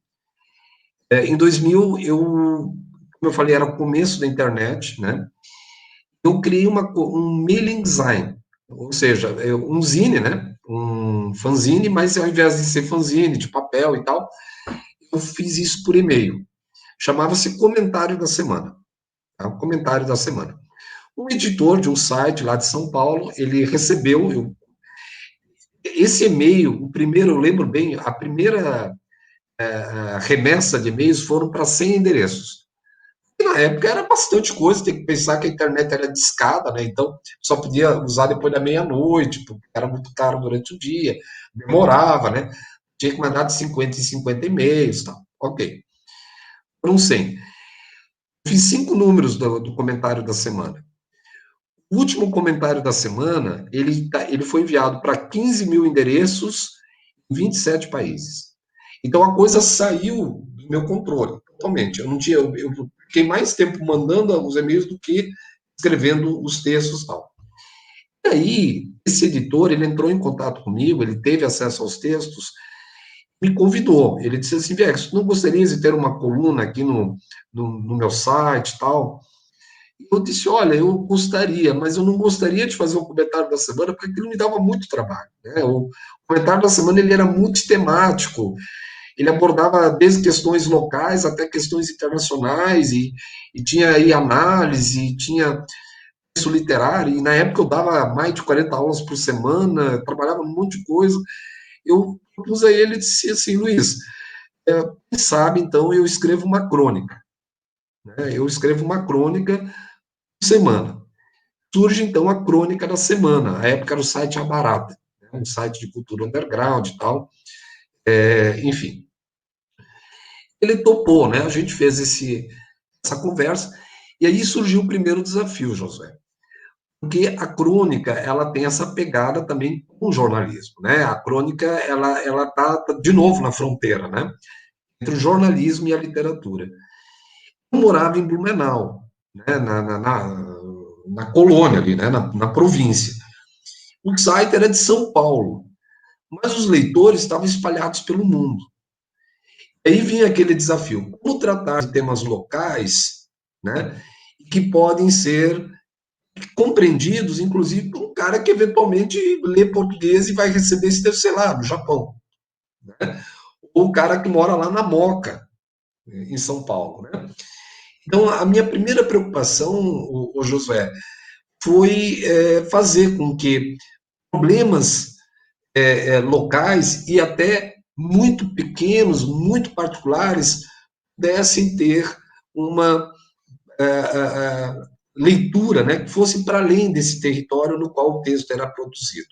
Em 2000, como eu falei, era o começo da internet, né? Eu criei um Mailing-Zine, ou seja, um zine, né? Um fanzine, mas ao invés de ser fanzine, de papel e tal, eu fiz isso por e-mail. Chamava-se Comentário da Semana. Tá? Comentário da Semana. Um editor de um site lá de São Paulo, ele recebeu esse e-mail, o primeiro, eu lembro bem, a primeira remessa de e-mails foram para 100 endereços. E na época era bastante coisa, tem que pensar que a internet era discada, né? Então só podia usar depois da meia-noite, porque era muito caro durante o dia, demorava, né? Tinha que mandar de 50 em 50 e-mails, tal. Ok. Foram 100. Fiz 5 números do comentário da semana. O último comentário da semana, ele foi enviado para 15 mil endereços em 27 países. Então a coisa saiu do meu controle, totalmente. Eu não tinha, eu fiquei mais tempo mandando os e-mails do que escrevendo os textos e tal. E aí, esse editor, ele entrou em contato comigo, ele teve acesso aos textos, me convidou. Ele disse assim, Viex, não gostarias de ter uma coluna aqui no meu site e tal? Eu disse, olha, eu gostaria, mas eu não gostaria de fazer o comentário da semana, porque aquilo me dava muito trabalho. Né? O comentário da semana ele era muito temático, ele abordava desde questões locais até questões internacionais, e tinha aí análise, tinha texto literário, e na época eu dava mais de 40 aulas por semana, trabalhava um monte de coisa. Eu propus a ele e disse assim, Luiz, quem sabe, então, eu escrevo uma crônica. Né? Eu escrevo uma crônica por semana. Surge, então, a crônica da semana. A época era o site A Barata, né? Um site de cultura underground e tal. Enfim. Ele topou, né? A gente fez essa conversa, e aí surgiu o primeiro desafio, Josué. Porque a crônica, ela tem essa pegada também com o jornalismo, né? A crônica, ela tá de novo na fronteira, né? Entre o jornalismo e a literatura. Eu morava em Blumenau, né? Na colônia ali, né? Na província. O site era de São Paulo, mas os leitores estavam espalhados pelo mundo. E aí vinha aquele desafio: como tratar de temas locais, né, que podem ser compreendidos, inclusive, por um cara que eventualmente lê português e vai receber esse texto, sei lá, no Japão. Né? Ou o cara que mora lá na Moca, em São Paulo. Né? Então, a minha primeira preocupação, o Josué, foi fazer com que problemas locais e até muito pequenos, muito particulares, pudessem ter uma leitura, né, que fosse para além desse território no qual o texto era produzido.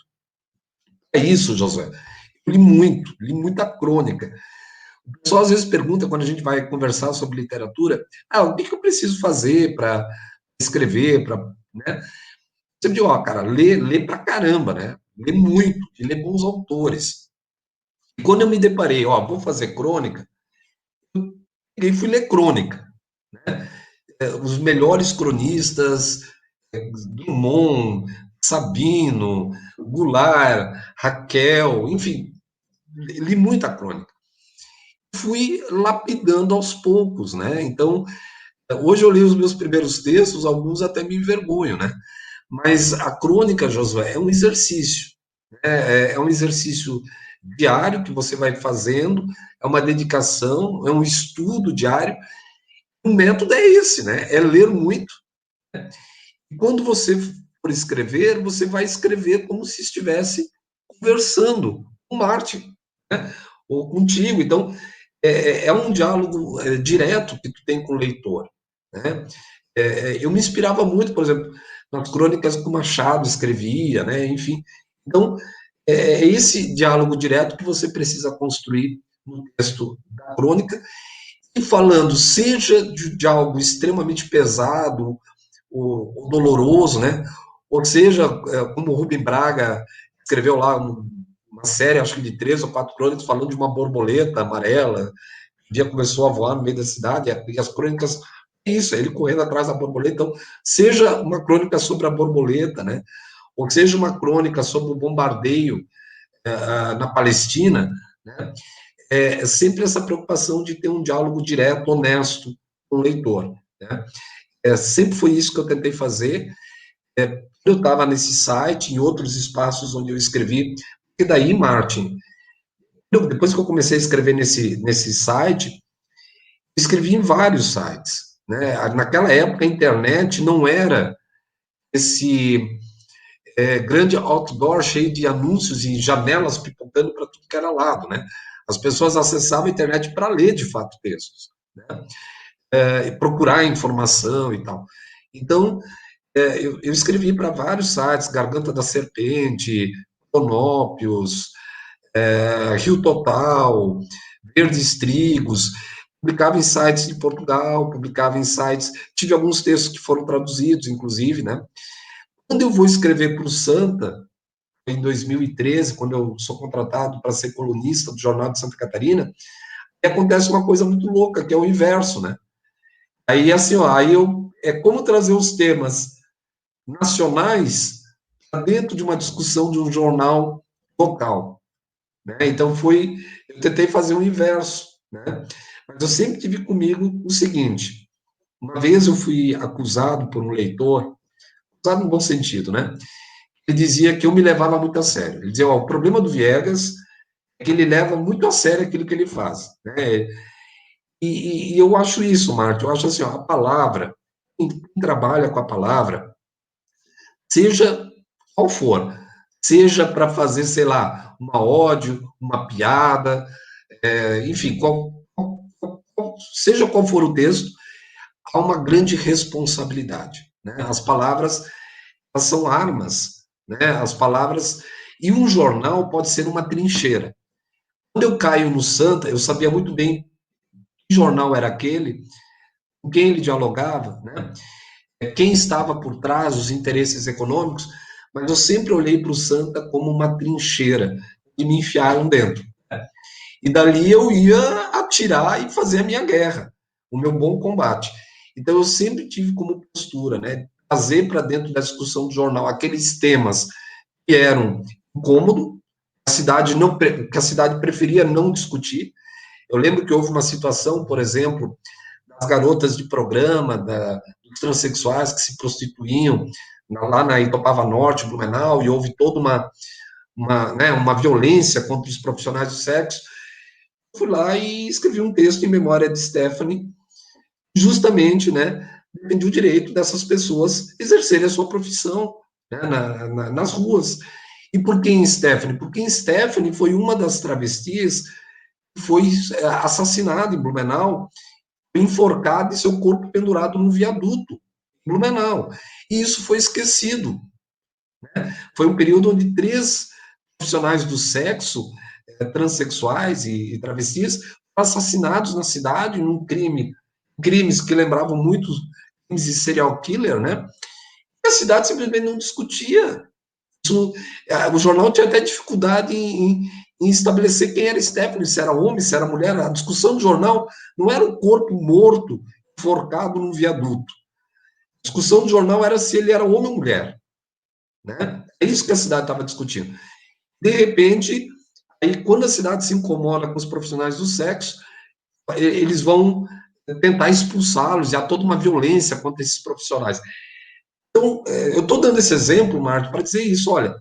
É isso, Josué. Eu li muita crônica. O pessoal às vezes pergunta, quando a gente vai conversar sobre literatura, o que eu preciso fazer para escrever, para, né? Você diz, ó, cara, lê pra caramba, né? Lê muito, e lê bons autores. E quando eu me deparei, vou fazer crônica, eu fui ler crônica. Os melhores cronistas, Drummond, Sabino, Goulart, Raquel, enfim, li muita crônica. Fui lapidando aos poucos, né? Então, hoje eu leio os meus primeiros textos, alguns até me envergonham, né? Mas a crônica, Josué, é um exercício. Né? É um exercício diário que você vai fazendo, é uma dedicação, é um estudo diário. O método é esse, né? É ler muito. E quando você for escrever, você vai escrever como se estivesse conversando com Marte, né? Ou contigo. Então, é um diálogo direto que tu tem com o leitor, né? Eu me inspirava muito, por exemplo, nas crônicas que o Machado escrevia, né? Enfim. Então, é esse diálogo direto que você precisa construir no texto da crônica, e falando, seja de algo extremamente pesado, ou doloroso, né? Ou seja, como o Rubem Braga escreveu lá uma série, acho que de 3 ou 4 crônicas, falando de uma borboleta amarela, o dia começou a voar no meio da cidade, e as crônicas, é isso, é ele correndo atrás da borboleta. Então, seja uma crônica sobre a borboleta, né? Ou seja uma crônica sobre o bombardeio na Palestina, né? É sempre essa preocupação de ter um diálogo direto, honesto com o leitor, né? Sempre foi isso que eu tentei fazer. Eu estava nesse site, em outros espaços onde eu escrevi, e daí, Martin, depois que eu comecei a escrever nesse site, escrevi em vários sites, né? Naquela época, a internet não era esse grande outdoor cheio de anúncios e janelas pipocando para tudo que era lado, né? As pessoas acessavam a internet para ler, de fato, textos, né? Procurar informação e tal. Então, eu escrevi para vários sites, Garganta da Serpente, Conópios, Rio Total, Verdes Trigos, publicava em sites de Portugal, publicava em sites, tive alguns textos que foram traduzidos, inclusive, né? Quando eu vou escrever para o Santa, em 2013, quando eu sou contratado para ser colunista do Jornal de Santa Catarina, acontece uma coisa muito louca, que é o inverso, né? Aí, assim, é como trazer os temas nacionais para dentro de uma discussão de um jornal local, né? Então, eu tentei fazer o inverso, né? Mas eu sempre tive comigo o seguinte, uma vez eu fui acusado por um leitor, acusado no bom sentido, né? Ele dizia que eu me levava muito a sério. Ele dizia, o problema do Viegas é que ele leva muito a sério aquilo que ele faz, né? E eu acho isso, Marta, eu acho assim, a palavra, quem trabalha com a palavra, seja qual for, seja para fazer, sei lá, uma ódio, uma piada, enfim, seja qual for o texto, há uma grande responsabilidade, né? As palavras, elas são armas, né? As palavras, e um jornal pode ser uma trincheira. Quando eu caio no Santa, eu sabia muito bem que jornal era aquele, com quem ele dialogava, né? Quem estava por trás, os interesses econômicos, mas eu sempre olhei para o Santa como uma trincheira e me enfiaram dentro. E dali eu ia atirar e fazer a minha guerra, o meu bom combate. Então eu sempre tive como postura, né, trazer para dentro da discussão do jornal aqueles temas que eram incômodo, que a cidade preferia não discutir. Eu lembro que houve uma situação, por exemplo, das garotas de programa, dos transexuais que se prostituíam lá na Itopava Norte, Blumenau, e houve toda uma violência contra os profissionais do sexo. Eu fui lá e escrevi um texto em memória de Stephanie, justamente, né, defendi o direito dessas pessoas exercerem a sua profissão, né, nas ruas. E por que em Stephanie? Porque em Stephanie foi uma das travestis que foi assassinada em Blumenau, enforcado e seu corpo pendurado num viaduto, em Blumenau. E isso foi esquecido. Foi um período onde 3 profissionais do sexo, transexuais e travestis, assassinados na cidade num crimes que lembravam muito crimes de serial killer, né? E a cidade simplesmente não discutia. Isso, o jornal tinha até dificuldade em estabelecer quem era Stephanie, se era homem, se era mulher. A discussão do jornal não era o corpo morto, enforcado num viaduto. A discussão do jornal era se ele era homem ou mulher. Né? É isso que a cidade estava discutindo. De repente, aí, quando a cidade se incomoda com os profissionais do sexo, eles vão tentar expulsá-los, e há toda uma violência contra esses profissionais. Então, eu estou dando esse exemplo, Marco, para dizer isso. Olha, eu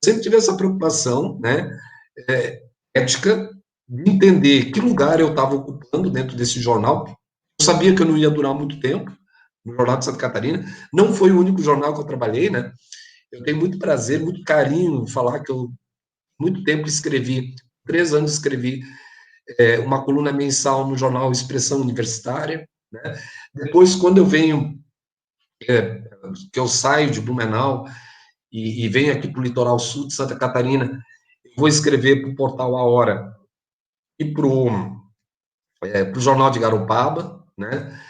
sempre tive essa preocupação, né, ética, de entender que lugar eu estava ocupando dentro desse jornal. Eu sabia que eu não ia durar muito tempo no Jornal de Santa Catarina. Não foi o único jornal que eu trabalhei, né? Eu tenho muito prazer, muito carinho em falar que eu muito tempo escrevi, 3 anos escrevi uma coluna mensal no jornal Expressão Universitária, né? Depois, quando eu venho, que eu saio de Blumenau e venho aqui para o litoral sul de Santa Catarina, eu vou escrever para o portal A Hora e para o Jornal de Garopaba, né?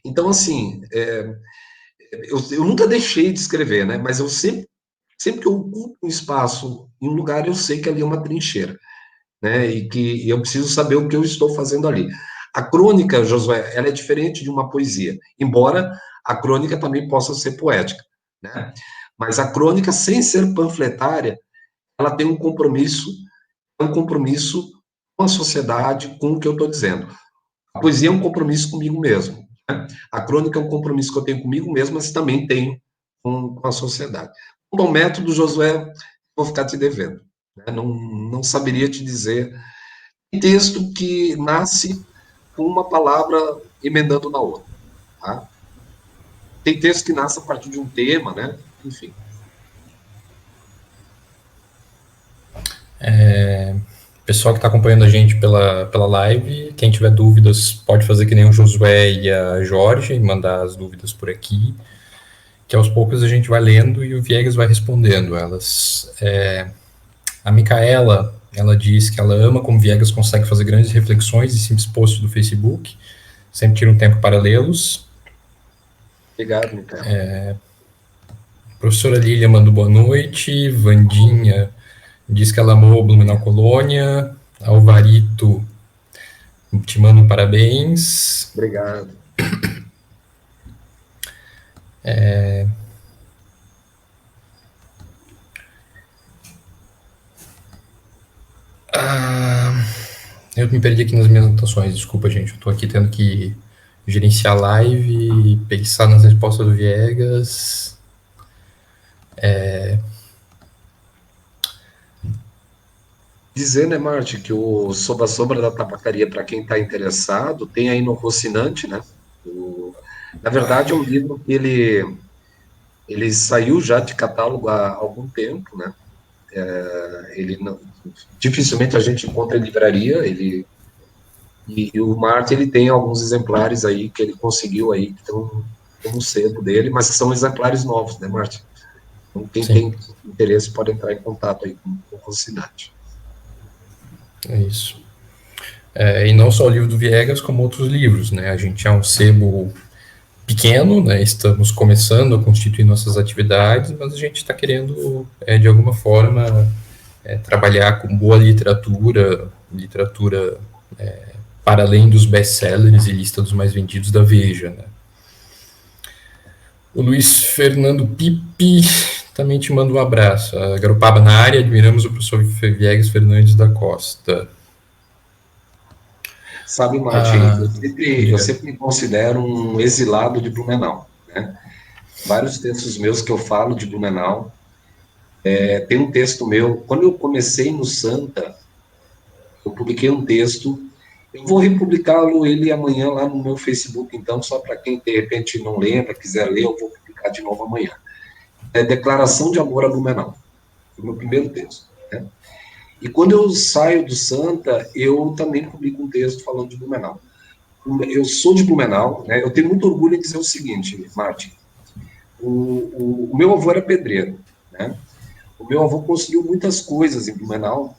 Então, assim, eu nunca deixei de escrever, né? Mas eu sempre que eu ocupo um espaço em um lugar, eu sei que ali é uma trincheira, né? E que eu preciso saber o que eu estou fazendo ali. A crônica, Josué, ela é diferente de uma poesia, embora a crônica também possa ser poética, né? Mas a crônica, sem ser panfletária, ela tem um compromisso com a sociedade, com o que eu estou dizendo. A poesia é um compromisso comigo mesmo, né? A crônica é um compromisso que eu tenho comigo mesmo, mas também tenho com a sociedade. Bom, método, Josué, vou ficar te devendo, né? Não saberia te dizer. Tem texto que nasce com uma palavra emendando na outra, tá? Tem texto que nasce a partir de um tema, né? Enfim. Pessoal que está acompanhando a gente pela live, quem tiver dúvidas pode fazer que nem o Josué e a Jorge e mandar as dúvidas por aqui, que aos poucos a gente vai lendo e o Viegas vai respondendo elas. A Micaela, ela diz que ela ama como Viegas consegue fazer grandes reflexões em simples posts do Facebook, sempre tira um tempo para lê-los. Obrigado, Micaela. Professora Lília mandou boa noite, Vandinha diz que ela amou Blumenau Colônia, Alvarito te manda um parabéns. Obrigado. Eu me perdi aqui nas minhas anotações, desculpa, gente. Eu tô aqui tendo que gerenciar a live, pensar nas respostas do Viegas. Dizer, né, Marte, que o Sob a Sombra da Tabacaria, para quem está interessado, tem aí no Rocinante, né? Na verdade, é um livro que ele saiu já de catálogo há algum tempo, né? Dificilmente a gente encontra em livraria, e o Marte, ele tem alguns exemplares aí que ele conseguiu aí, que estão no sebo dele, mas que são exemplares novos, né, Marte? Então, quem tem interesse pode entrar em contato aí com o Rocinante. É isso. E não só o livro do Viegas, como outros livros, né? A gente é um sebo pequeno, né? Estamos começando a constituir nossas atividades, mas a gente está querendo, de alguma forma, trabalhar com boa literatura para além dos best-sellers e lista dos mais vendidos da Veja, né? O Luiz Fernando Pipe também te manda um abraço. A Garopaba na área, admiramos o professor Viegas Fernandes da Costa. Sabe, Martim, eu sempre me considero um exilado de Blumenau, né? Vários textos meus que eu falo de Blumenau, tem um texto meu, quando eu comecei no Santa, eu publiquei um texto, eu vou republicá-lo ele amanhã lá no meu Facebook, então, só para quem de repente não lembra, quiser ler, eu vou publicar de novo amanhã. É Declaração de Amor a Blumenau, o meu primeiro texto, né? E quando eu saio do Santa, eu também publico um texto falando de Blumenau. Eu sou de Blumenau, né? Eu tenho muito orgulho em dizer o seguinte, Martin, o meu avô era pedreiro, né? O meu avô construiu muitas coisas em Blumenau,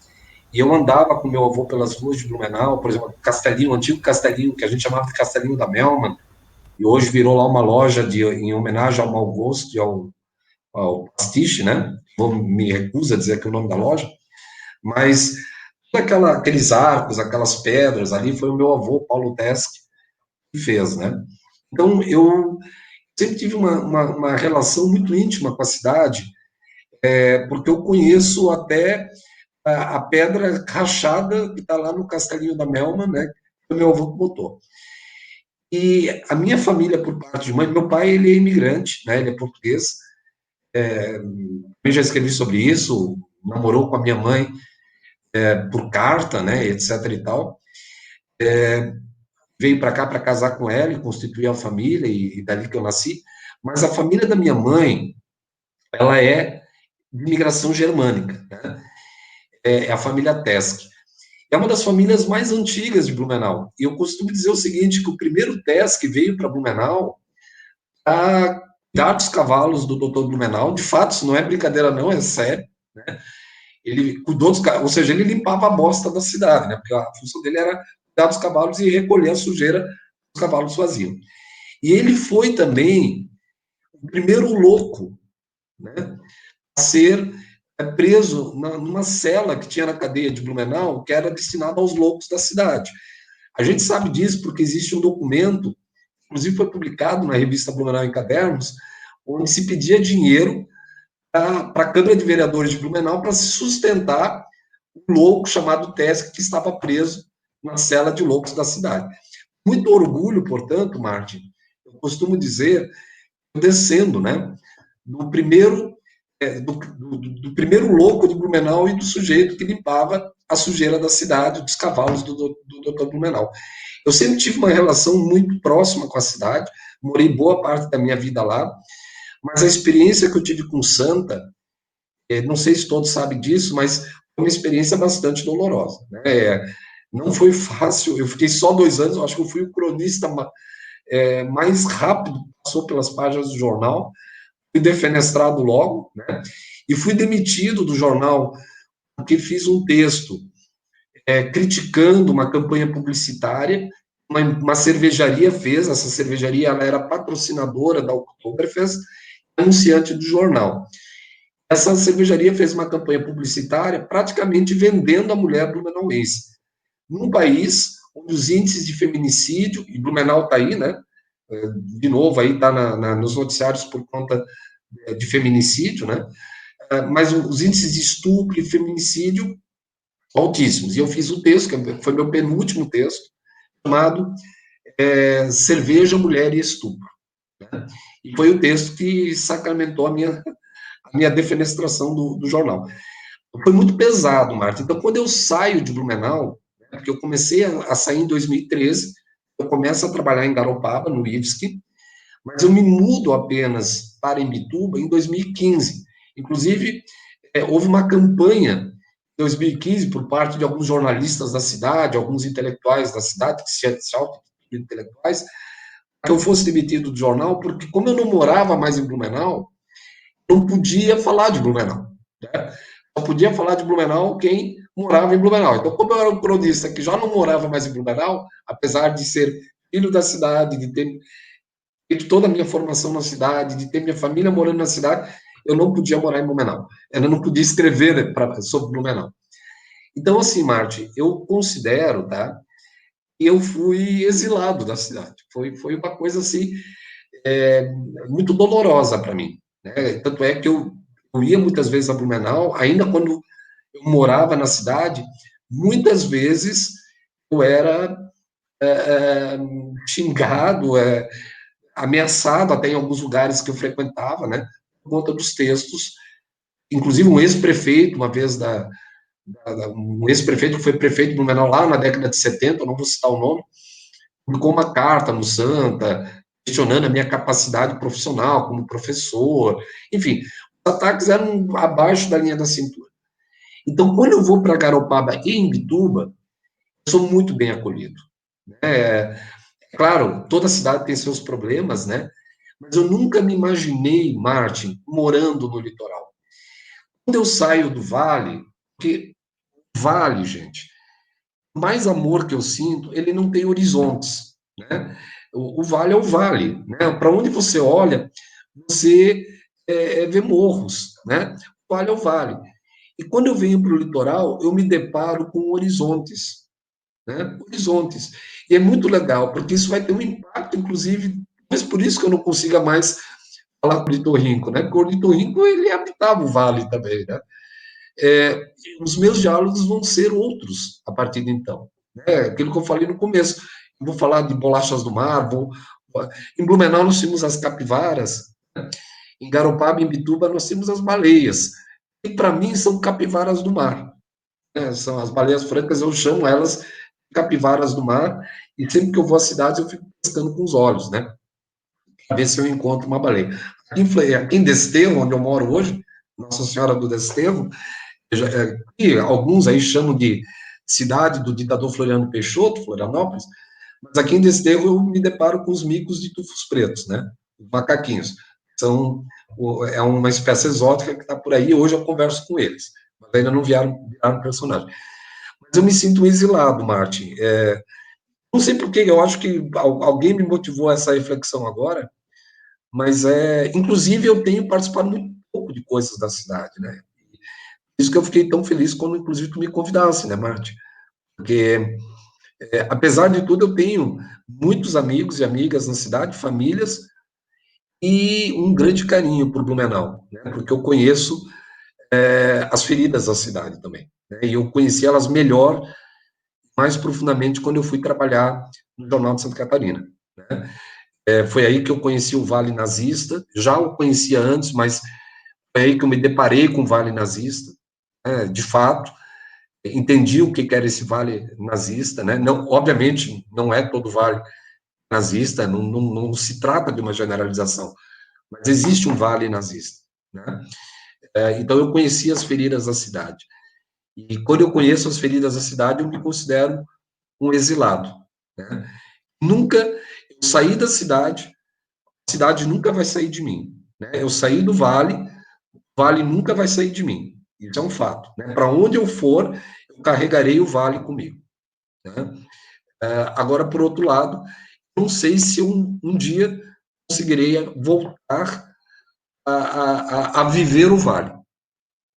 e eu andava com meu avô pelas ruas de Blumenau, por exemplo, Castelinho, o antigo Castelinho, que a gente chamava de Castelinho da Melman, e hoje virou lá uma loja em homenagem ao mau gosto e ao pastiche, né? Me recuso a dizer que é o nome da loja, mas aqueles arcos, aquelas pedras ali, foi o meu avô, Paulo Tesc, que fez, né? Então, eu sempre tive uma relação muito íntima com a cidade, porque eu conheço até a pedra rachada que está lá no Castelinho da Melma, né? Que o meu avô botou. E a minha família, por parte de mãe, meu pai, ele é imigrante, né? Ele é português. Eu já escrevi sobre isso, namorou com a minha mãe por carta, né? Etc e tal. Veio para cá para casar com ela e constituir a família, e dali que eu nasci. Mas a família da minha mãe, ela é de imigração germânica, né? É a família Tesc. É uma das famílias mais antigas de Blumenau. E eu costumo dizer o seguinte, que o primeiro Tesc veio para Blumenau para cuidar dos cavalos do Dr. Blumenau. De fato, isso não é brincadeira não, é sério. Né? Ele cuidou dos cavalos, ou seja, ele limpava a bosta da cidade, né? Porque a função dele era cuidar dos cavalos e recolher a sujeira que os cavalos faziam. E ele foi também o primeiro louco, né, a ser preso numa cela que tinha na cadeia de Blumenau, que era destinada aos loucos da cidade. A gente sabe disso porque existe um documento, inclusive foi publicado na revista Blumenau em Cadernos, onde se pedia dinheiro para a Câmara de Vereadores de Blumenau para se sustentar um louco chamado Tesc, que estava preso na cela de loucos da cidade. Muito orgulho, portanto, Martin, eu costumo dizer, descendo, né, do primeiro do primeiro louco de Blumenau e do sujeito que limpava a sujeira da cidade, dos cavalos do Dr. Blumenau. Eu sempre tive uma relação muito próxima com a cidade, morei boa parte da minha vida lá, mas a experiência que eu tive com Santa, não sei se todos sabem disso, mas foi uma experiência bastante dolorosa. Né? Não foi fácil, eu fiquei só 2 anos, eu acho que eu fui o cronista mais rápido que passou pelas páginas do jornal, fui defenestrado logo, né? E fui demitido do jornal porque fiz um texto criticando uma campanha publicitária, uma cervejaria fez, essa cervejaria ela era patrocinadora da Oktoberfest, anunciante do jornal. Essa cervejaria fez uma campanha publicitária praticamente vendendo a mulher blumenauense. Num país onde os índices de feminicídio, e Blumenau está aí, né? De novo, aí está nos noticiários por conta de feminicídio, né? Mas os índices de estupro e feminicídio altíssimos. E eu fiz um texto, que foi meu penúltimo texto, chamado Cerveja, Mulher e Estupro. Né? E foi o texto que sacramentou a minha defenestração do jornal. Foi muito pesado, Marta. Então, quando eu saio de Blumenau, né, porque eu comecei a sair em 2013, eu começo a trabalhar em Garopaba, no IFSC, mas eu me mudo apenas para Imbituba em 2015. Inclusive, houve uma campanha em 2015 por parte de alguns jornalistas da cidade, alguns intelectuais da cidade, que se auto-intelectuais, que eu fosse demitido do jornal, porque como eu não morava mais em Blumenau, não podia falar de Blumenau. Né? Só podia falar de Blumenau quem morava em Blumenau. Então, como eu era um cronista que já não morava mais em Blumenau, apesar de ser filho da cidade, de ter feito toda a minha formação na cidade, de ter minha família morando na cidade, eu não podia morar em Blumenau. Eu não podia escrever sobre Blumenau. Então, assim, Marte, eu considero, tá? Eu fui exilado da cidade. Foi uma coisa, assim, muito dolorosa para mim. Né? Tanto é que eu ia muitas vezes a Blumenau, ainda quando eu morava na cidade, muitas vezes eu era xingado, ameaçado até em alguns lugares que eu frequentava, né, por conta dos textos. Inclusive um ex-prefeito, uma vez um ex-prefeito que foi prefeito de Blumenau lá na década de 70, eu não vou citar o nome, publicou uma carta no Santa, questionando a minha capacidade profissional como professor, enfim, os ataques eram abaixo da linha da cintura. Então, quando eu vou para Garopaba e Imbituba, eu sou muito bem acolhido. Claro, toda cidade tem seus problemas, né? Mas eu nunca me imaginei, Martin, morando no litoral. quando eu saio do Vale, porque o Vale, gente, mais amor que eu sinto, ele não tem horizontes, né? O Vale é o Vale, né? Para onde você olha, você vê morros, né? O Vale é o Vale. E quando eu venho para o litoral, eu me deparo com horizontes, né? Horizontes. E é muito legal, porque isso vai ter um impacto, inclusive, mas por isso que eu não consiga mais falar com o Litorrinco, né? Porque o Litorrinco, ele habitava o vale também, né? Os meus diálogos vão ser outros a partir de então. Né? Aquilo que eu falei no começo. Eu vou falar de bolachas do mar, em Blumenau nós temos as capivaras, né? Em Garopaba, em Bituba, nós temos as baleias. E para mim são capivaras do mar. Né? São as baleias francas, eu chamo elas capivaras do mar, e sempre que eu vou às cidades eu fico pescando com os olhos, né? Para ver se eu encontro uma baleia. Aqui em Desterro, onde eu moro hoje, Nossa Senhora do Desterro, que alguns aí chamam de cidade do ditador Floriano Peixoto, Florianópolis, mas aqui em Desterro eu me deparo com os micos de tufos pretos, né? Os macaquinhos. É uma espécie exótica que está por aí, hoje eu converso com eles, mas ainda não viraram personagem. Mas eu me sinto exilado, Martin. Não sei por que, eu acho que alguém me motivou a essa reflexão agora, mas inclusive eu tenho participado muito pouco de coisas da cidade, né? Isso que eu fiquei tão feliz quando, inclusive, tu me convidasse, né, Marte? Porque, apesar de tudo, eu tenho muitos amigos e amigas na cidade, famílias, e um grande carinho por Blumenau, né? Porque eu conheço as feridas da cidade também, né? E eu conheci elas melhor, mais profundamente, quando eu fui trabalhar no Jornal de Santa Catarina, né? Foi aí que eu conheci o Vale Nazista, já o conhecia antes, mas foi aí que eu me deparei com o Vale Nazista, né? De fato, entendi o que era esse vale nazista, né? Não, obviamente, não é todo vale nazista, não se trata de uma generalização, mas existe um vale nazista, né? Então, eu conheci as feridas da cidade. E quando eu conheço as feridas da cidade, eu me considero um exilado, né? Nunca, eu saí da cidade, a cidade nunca vai sair de mim, né? Eu saí do vale, o vale nunca vai sair de mim. Isso é um fato, né? Para onde eu for, eu carregarei o vale comigo, né? Agora, por outro lado, não sei se um dia conseguirei voltar a viver o Vale,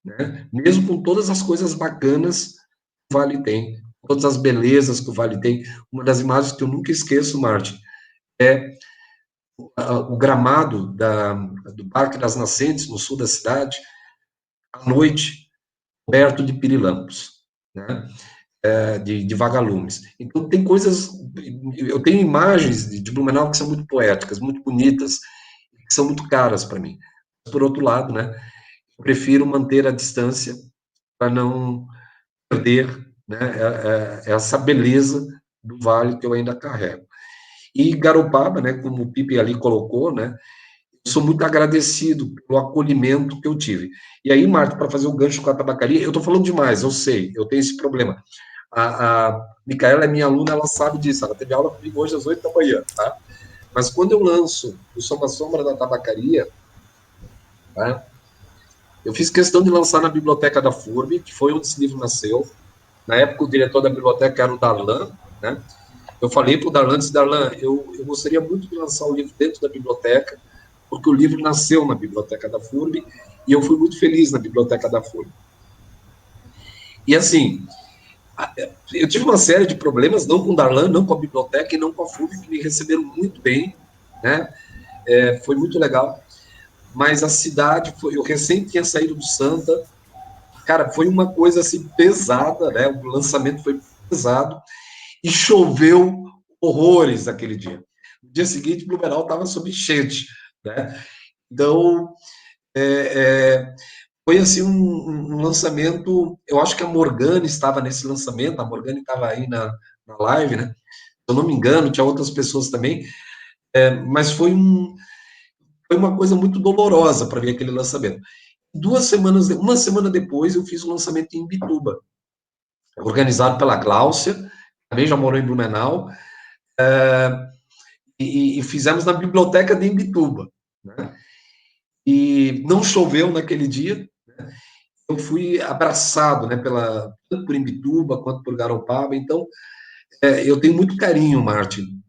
né? Mesmo com todas as coisas bacanas que o Vale tem, todas as belezas que o Vale tem. Uma das imagens que eu nunca esqueço, Martin, é o gramado do Parque das Nascentes, no sul da cidade, à noite, coberto de pirilampos, né? De vagalumes. Então, tem coisas. Eu tenho imagens de Blumenau que são muito poéticas, muito bonitas, que são muito caras para mim. Por outro lado, né, eu prefiro manter a distância para não perder, né, essa beleza do vale que eu ainda carrego. E Garopaba, né, como o Pipe ali colocou, né, eu sou muito agradecido pelo acolhimento que eu tive. E aí, Marta, para fazer o gancho com a tabacaria, eu estou falando demais, eu sei, eu tenho esse problema. A Micaela é minha aluna, ela sabe disso, ela teve aula comigo hoje às 8 da manhã, tá? Mas quando eu lanço o Sob a Sombra da Tabacaria, tá? Eu fiz questão de lançar na biblioteca da FURB, que foi onde esse livro nasceu. Na época, o diretor da biblioteca era o Darlan, né? Eu falei para o Darlan, disse, Darlan, eu gostaria muito de lançar o livro dentro da biblioteca, porque o livro nasceu na biblioteca da FURB, e eu fui muito feliz na biblioteca da FURB. E assim, eu tive uma série de problemas, não com o Darlan, não com a biblioteca e não com a FURB, que me receberam muito bem, né? Foi muito legal. Mas a cidade, eu recém tinha saído do Santa, cara, foi uma coisa assim pesada, né? O lançamento foi pesado e choveu horrores naquele dia. No dia seguinte, Blumenau estava sob enchente, né? Então, foi assim um lançamento. Eu acho que a Morgane estava nesse lançamento, a Morgane estava aí na live, né? Se eu não me engano, tinha outras pessoas também, mas foi uma coisa muito dolorosa para ver aquele lançamento. Uma semana depois, eu fiz o lançamento em Bituba, organizado pela Gláucia, também já morou em Blumenau, e fizemos na biblioteca de Imbituba, né? E não choveu naquele dia, né? eu fui abraçado, né, tanto por Imbituba quanto por Garopaba. Então, eu tenho muito carinho, Martin,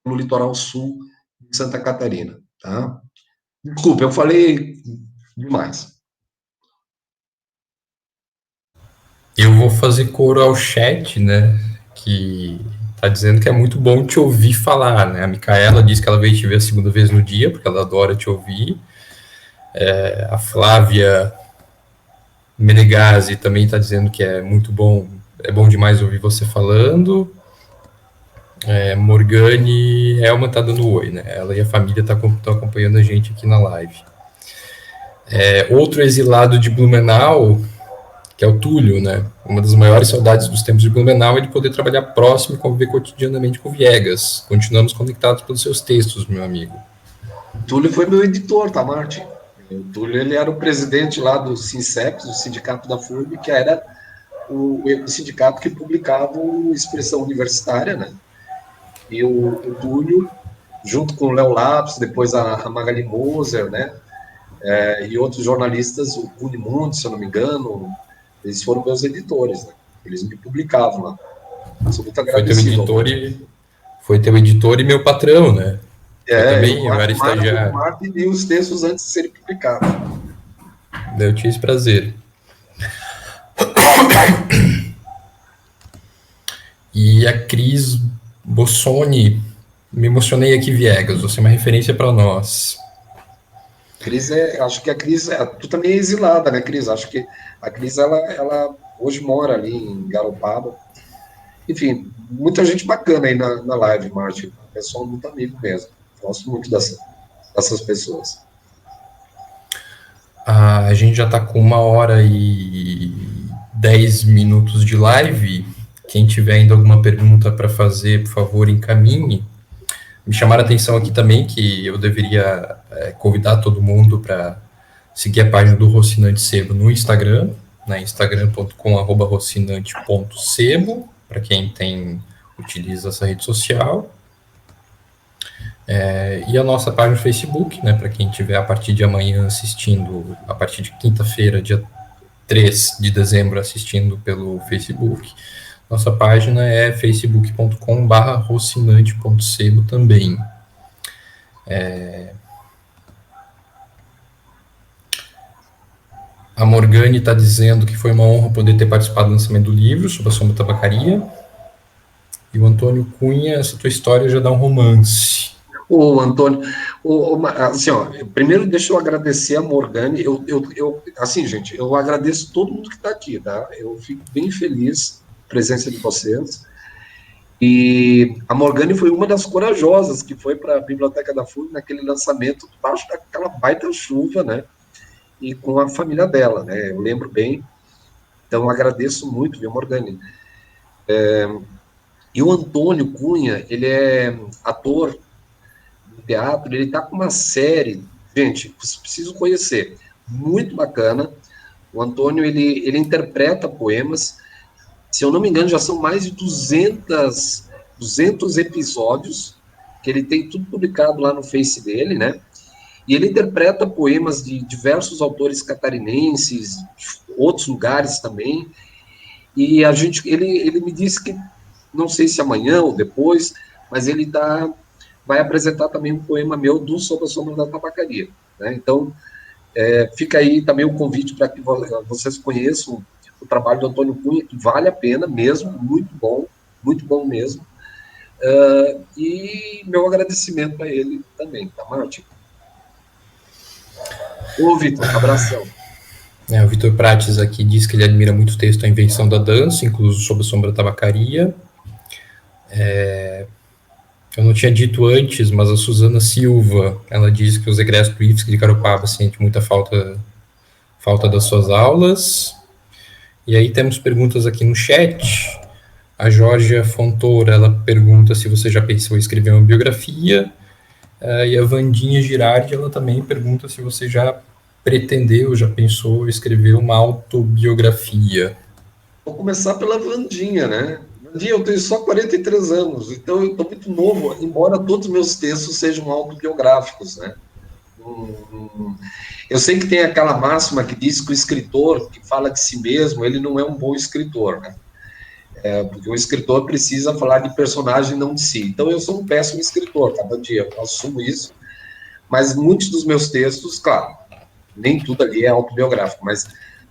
no litoral sul de Santa Catarina, tá? Desculpa, eu falei demais. Eu vou fazer coro ao chat, né? Que tá dizendo que é muito bom te ouvir falar, né? A Micaela disse que ela veio te ver a segunda vez no dia, porque ela adora te ouvir. A Flávia Menegazzi também está dizendo que é muito bom, é bom demais ouvir você falando. Morgane Helma tá dando oi, né? Ela e a família estão acompanhando a gente aqui na live. Outro exilado de Blumenau, que é o Túlio, né? Uma das maiores saudades dos tempos de Blumenau é de poder trabalhar próximo e conviver cotidianamente com Viegas. Continuamos conectados pelos seus textos, meu amigo. O Túlio foi meu editor, tá, Martin? O Túlio, ele era o presidente lá do SINCEP, do Sindicato da FURB, que era o sindicato que publicava o Expressão Universitária, né? E o Túlio, junto com o Léo Lapes, depois a Magali Moser, né? E outros jornalistas, o Cunimundo, se eu não me engano, eles foram meus editores, né? Eles me publicavam lá. Sou muito agradecido. Foi teu editor e meu patrão, né? Eu também, eu era estagiário. O Martin li os textos antes de serem publicados. Eu tinha esse prazer. E a Cris Bossoni, me emocionei aqui, Viegas, você é uma referência para nós. Cris, acho que a Cris, tu também é exilada, né, Cris? Acho que a Cris, ela hoje mora ali em Garopaba. Enfim, muita gente bacana aí na live, Martin. Pessoal muito amigo mesmo. Gosto muito dessas pessoas. A gente já está com 1h10 de live. Quem tiver ainda alguma pergunta para fazer, por favor, encaminhe. Me chamaram a atenção aqui também que eu deveria convidar todo mundo para seguir a página do Rocinante Sebo no Instagram, né, instagram.com/rocinante.sebo, para quem utiliza essa rede social. E a nossa página no Facebook, né, para quem estiver a partir de amanhã assistindo, a partir de quinta-feira, dia 3 de dezembro, assistindo pelo Facebook. Nossa página é facebook.com/rocinante.sebo também. A Morgane está dizendo que foi uma honra poder ter participado do lançamento do livro Sob a Sombra da Tabacaria. E o Antônio Cunha, essa tua história já dá um romance. Antônio, assim, ó, primeiro deixa eu agradecer a Morgane. Assim, gente, eu agradeço todo mundo que está aqui, tá? Eu fico bem feliz com a presença de vocês. E a Morgane foi uma das corajosas que foi para a Biblioteca da FURB naquele lançamento, debaixo daquela baita chuva, né? E com a família dela, né? Eu lembro bem. Então, agradeço muito, viu, Morgane? E o Antônio Cunha, ele é ator de teatro, ele está com uma série, gente, vocês precisam conhecer, muito bacana. O Antônio, ele interpreta poemas, se eu não me engano, já são mais de 200 episódios, que ele tem tudo publicado lá no Face dele, né? E ele interpreta poemas de diversos autores catarinenses, de outros lugares também. E ele me disse que, não sei se amanhã ou depois, mas ele vai apresentar também um poema meu do Sob a Sombra da Tabacaria, né? Então, fica aí também o convite para que vocês conheçam o trabalho do Antônio Cunha, que vale a pena mesmo, muito bom mesmo. E meu agradecimento a ele também, tá, Martin? Ô, Vitor, abração. O Vitor Prates aqui diz que ele admira muito o texto A Invenção da Dança, incluso Sob a Sombra da Tabacaria. Eu não tinha dito antes, mas a Suzana Silva, ela diz que os egressos do IFSC de Garopaba sentem muita falta das suas aulas. E aí temos perguntas aqui no chat. A Georgia Fontoura, ela pergunta se você já pensou em escrever uma biografia. E a Vandinha Girardi, ela também pergunta se você já pretendeu, já pensou em escrever uma autobiografia. Vou começar pela Vandinha, né? Vandinha, eu tenho só 43 anos, então eu estou muito novo, embora todos os meus textos sejam autobiográficos, né? Eu sei que tem aquela máxima que diz que o escritor que fala de si mesmo, ele não é um bom escritor, né? Porque o escritor precisa falar de personagem, não de si. Então, eu sou um péssimo escritor, cada dia eu assumo isso, mas muitos dos meus textos, claro, nem tudo ali é autobiográfico, mas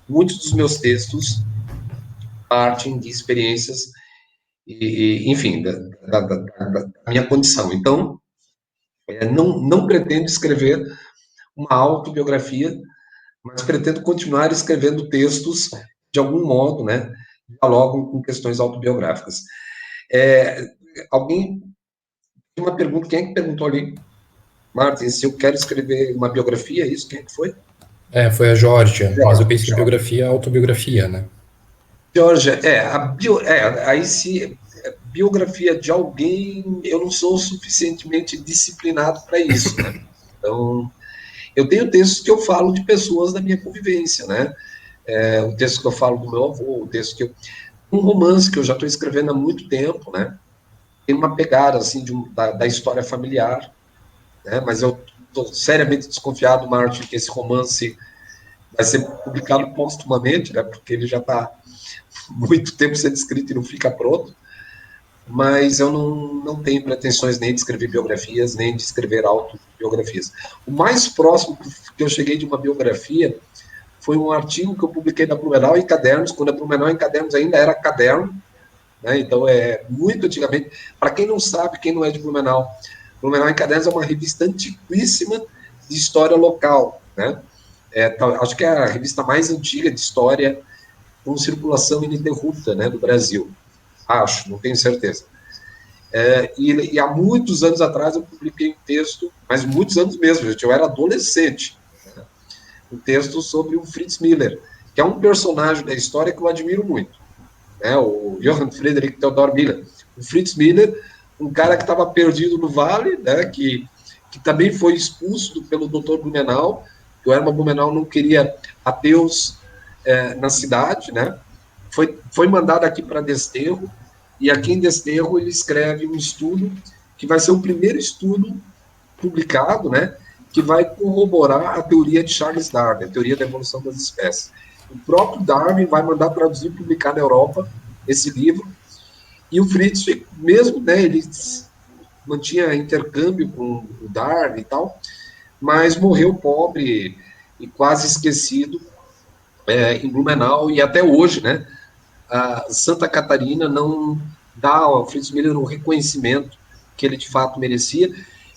muitos dos meus textos partem de experiências enfim, da minha condição. Então, não pretendo escrever uma autobiografia, mas pretendo continuar escrevendo textos de algum modo, né, dialogam com questões autobiográficas. É, alguém tem uma pergunta, quem é que perguntou ali? Martin, se eu quero escrever uma biografia, é isso? Quem é que foi? Foi a Georgia, mas eu Jorge, pensei em Jorge. biografia, autobiografia, né? Jorge, aí se biografia de alguém, eu não sou suficientemente disciplinado para isso, né? Então, eu tenho textos que eu falo de pessoas da minha convivência, né? O texto que eu falo do meu avô, o texto que eu... Um romance que eu já estou escrevendo há muito tempo, né? Tem uma pegada, assim, da história familiar, né? Mas eu estou seriamente desconfiado, Martin, que esse romance vai ser publicado póstumamente, né? Porque ele já está muito tempo sendo escrito e não fica pronto. Mas eu não tenho pretensões nem de escrever biografias, nem de escrever autobiografias. O mais próximo que eu cheguei de uma biografia foi um artigo que eu publiquei na Blumenau em Cadernos, quando a Blumenau em Cadernos ainda era caderno, né? Então, muito antigamente. Para quem não sabe, quem não é de Blumenau, Blumenau em Cadernos é uma revista antiquíssima de história local, né? Acho que é a revista mais antiga de história com circulação ininterrupta, né, do Brasil. Acho, não tenho certeza. E há muitos anos atrás eu publiquei um texto, mas muitos anos mesmo, gente, eu era adolescente, né, um texto sobre o Fritz Miller, que é um personagem da história que eu admiro muito, né, o Johann Friedrich Theodor Miller. O Fritz Miller, um cara que estava perdido no vale, né, que também foi expulso pelo Dr. Blumenau, que o Hermann Blumenau não queria ateus na cidade, né, foi mandado aqui para Desterro, e aqui em Desterro ele escreve um estudo que vai ser o primeiro estudo publicado, né, que vai corroborar a teoria de Charles Darwin, a teoria da evolução das espécies. O próprio Darwin vai mandar traduzir e publicar na Europa esse livro, e o Fritz, mesmo, né, ele mantinha intercâmbio com o Darwin e tal, mas morreu pobre e quase esquecido em Blumenau, e até hoje, né, a Santa Catarina não dá ao Fritz Miller o reconhecimento que ele de fato merecia,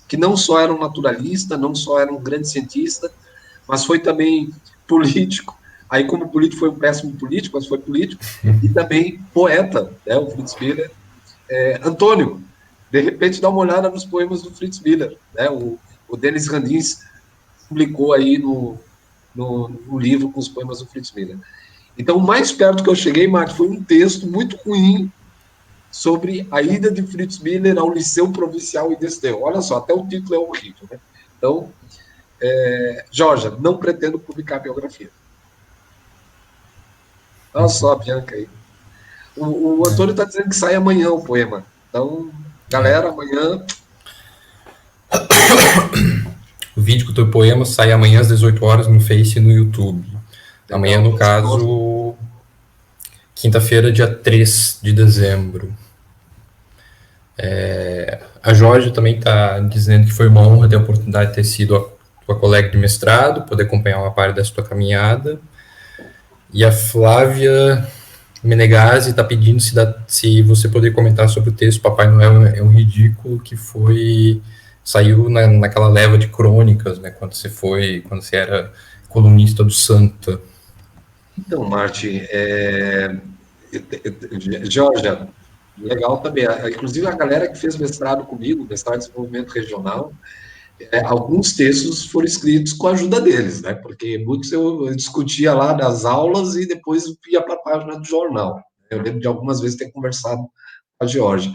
que não só era um naturalista, não só era um grande cientista, mas foi também político. Aí, como político, foi um péssimo político, mas foi político, e também poeta, né, o Fritz Miller. Antônio, de repente dá uma olhada nos poemas do Fritz Miller, né, o Denis Randins publicou aí no livro com os poemas do Fritz Miller. Então, o mais perto que eu cheguei, Marcos, foi um texto muito ruim sobre a ida de Fritz Miller ao Liceu Provincial em Desterro. Olha só, até o título é horrível, né? Então, Jorge, não pretendo publicar a biografia. Olha só a Bianca aí. O Antônio está dizendo que sai amanhã o poema. Então, galera, amanhã... O vídeo com o teu poema sai amanhã às 18 horas no Face e no YouTube. Legal, amanhã, no caso, quinta-feira, dia 3 de dezembro. A Jorge também está dizendo que foi uma honra ter a oportunidade de ter sido a tua colega de mestrado, poder acompanhar uma parte dessa tua caminhada. E a Flávia Menegazzi está pedindo se você poder comentar sobre o texto Papai Noel é um Ridículo, que saiu naquela leva de crônicas, né, quando você era colunista do Santa. Então, Martin, Georgia, legal também. Inclusive, a galera que fez mestrado comigo, mestrado em desenvolvimento regional, alguns textos foram escritos com a ajuda deles, né? Porque muitos eu discutia lá nas aulas e depois ia para a página do jornal. Eu lembro de algumas vezes ter conversado com a Georgia.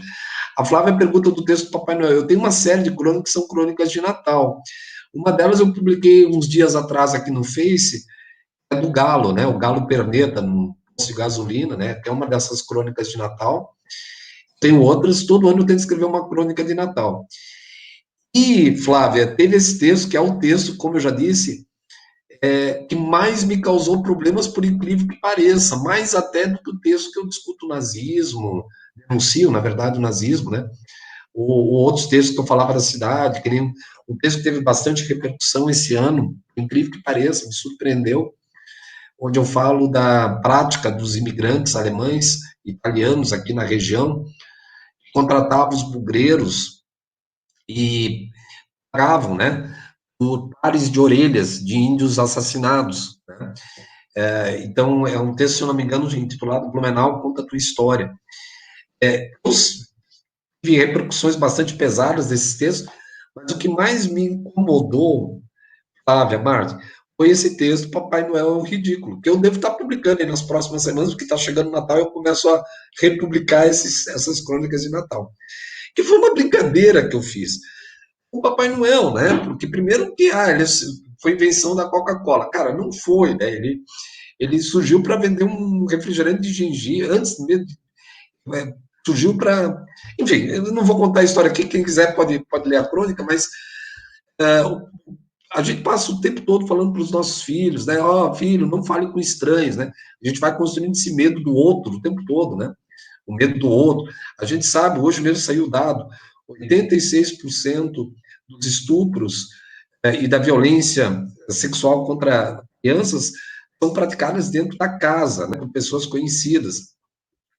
A Flávia pergunta do texto do Papai Noel. Eu tenho uma série de crônicas que são crônicas de Natal. Uma delas eu publiquei uns dias atrás aqui no Face, é do Galo, né? O Galo Perneta, no posto de gasolina, né? Que é uma dessas crônicas de Natal. Tenho outras, todo ano eu tento escrever uma crônica de Natal. E, Flávia, teve esse texto, que é o texto, como eu já disse, que mais me causou problemas, por incrível que pareça, mais até do que o texto que eu discuto o nazismo, denuncio, na verdade, o nazismo, né? Ou outros textos que eu falava da cidade, que nem um texto que teve bastante repercussão esse ano, por incrível que pareça, me surpreendeu, onde eu falo da prática dos imigrantes alemães, italianos aqui na região, que contratavam os bugreiros e pagavam, né, por pares de orelhas de índios assassinados, né? Então, é um texto, se eu não me engano, intitulado Blumenau conta a tua história. Eu tive repercussões bastante pesadas desses textos, mas o que mais me incomodou, Flávia, Marta, foi esse texto Papai Noel é um ridículo, que eu devo estar publicando aí nas próximas semanas, porque está chegando o Natal e eu começo a republicar essas crônicas de Natal. Que foi uma brincadeira que eu fiz. O Papai Noel, né? Porque primeiro que ele foi invenção da Coca-Cola. Cara, não foi, né? Ele surgiu para vender um refrigerante de gengibre, antes mesmo, é, surgiu para. Enfim, eu não vou contar a história aqui, quem quiser pode ler a crônica, mas a gente passa o tempo todo falando para os nossos filhos, né? Ó, oh, filho, não fale com estranhos, né? A gente vai construindo esse medo do outro o tempo todo, né? O medo do outro. A gente sabe, hoje mesmo saiu o dado, 86% dos estupros e da violência sexual contra crianças são praticadas dentro da casa, né, por pessoas conhecidas.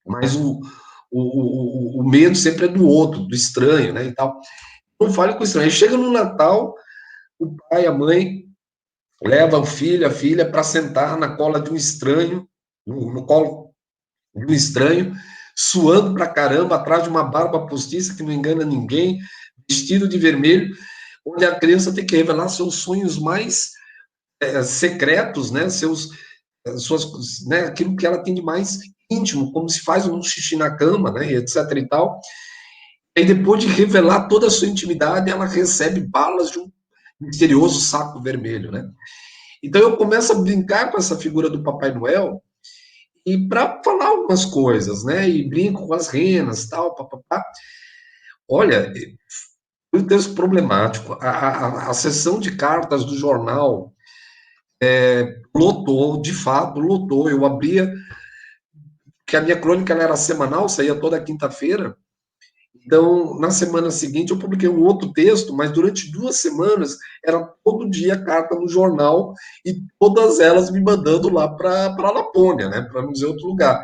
Mas o medo sempre é do outro, do estranho, né, e tal. Não fale com o estranho. Aí chega no Natal, o pai, a mãe, leva o filho, a filha, para sentar na cola de um estranho, no colo de um estranho, suando pra caramba, atrás de uma barba postiça que não engana ninguém, vestido de vermelho, onde a criança tem que revelar seus sonhos mais secretos, né, né, aquilo que ela tem de mais íntimo, como se faz um xixi na cama, né, e etc e tal. E depois de revelar toda a sua intimidade, ela recebe balas de um misterioso saco vermelho, né? Então eu começo a brincar com essa figura do Papai Noel e para falar algumas coisas, né? E brinco com as renas, tal, papapá. Olha, foi um texto problemático. A sessão de cartas do jornal lotou, de fato, lotou. Eu abria, que a minha crônica ela era semanal, saía toda quinta-feira. Então, na semana seguinte, eu publiquei um outro texto, mas durante 2 semanas era todo dia carta no jornal e todas elas me mandando lá para a Lapônia, né, para não dizer outro lugar.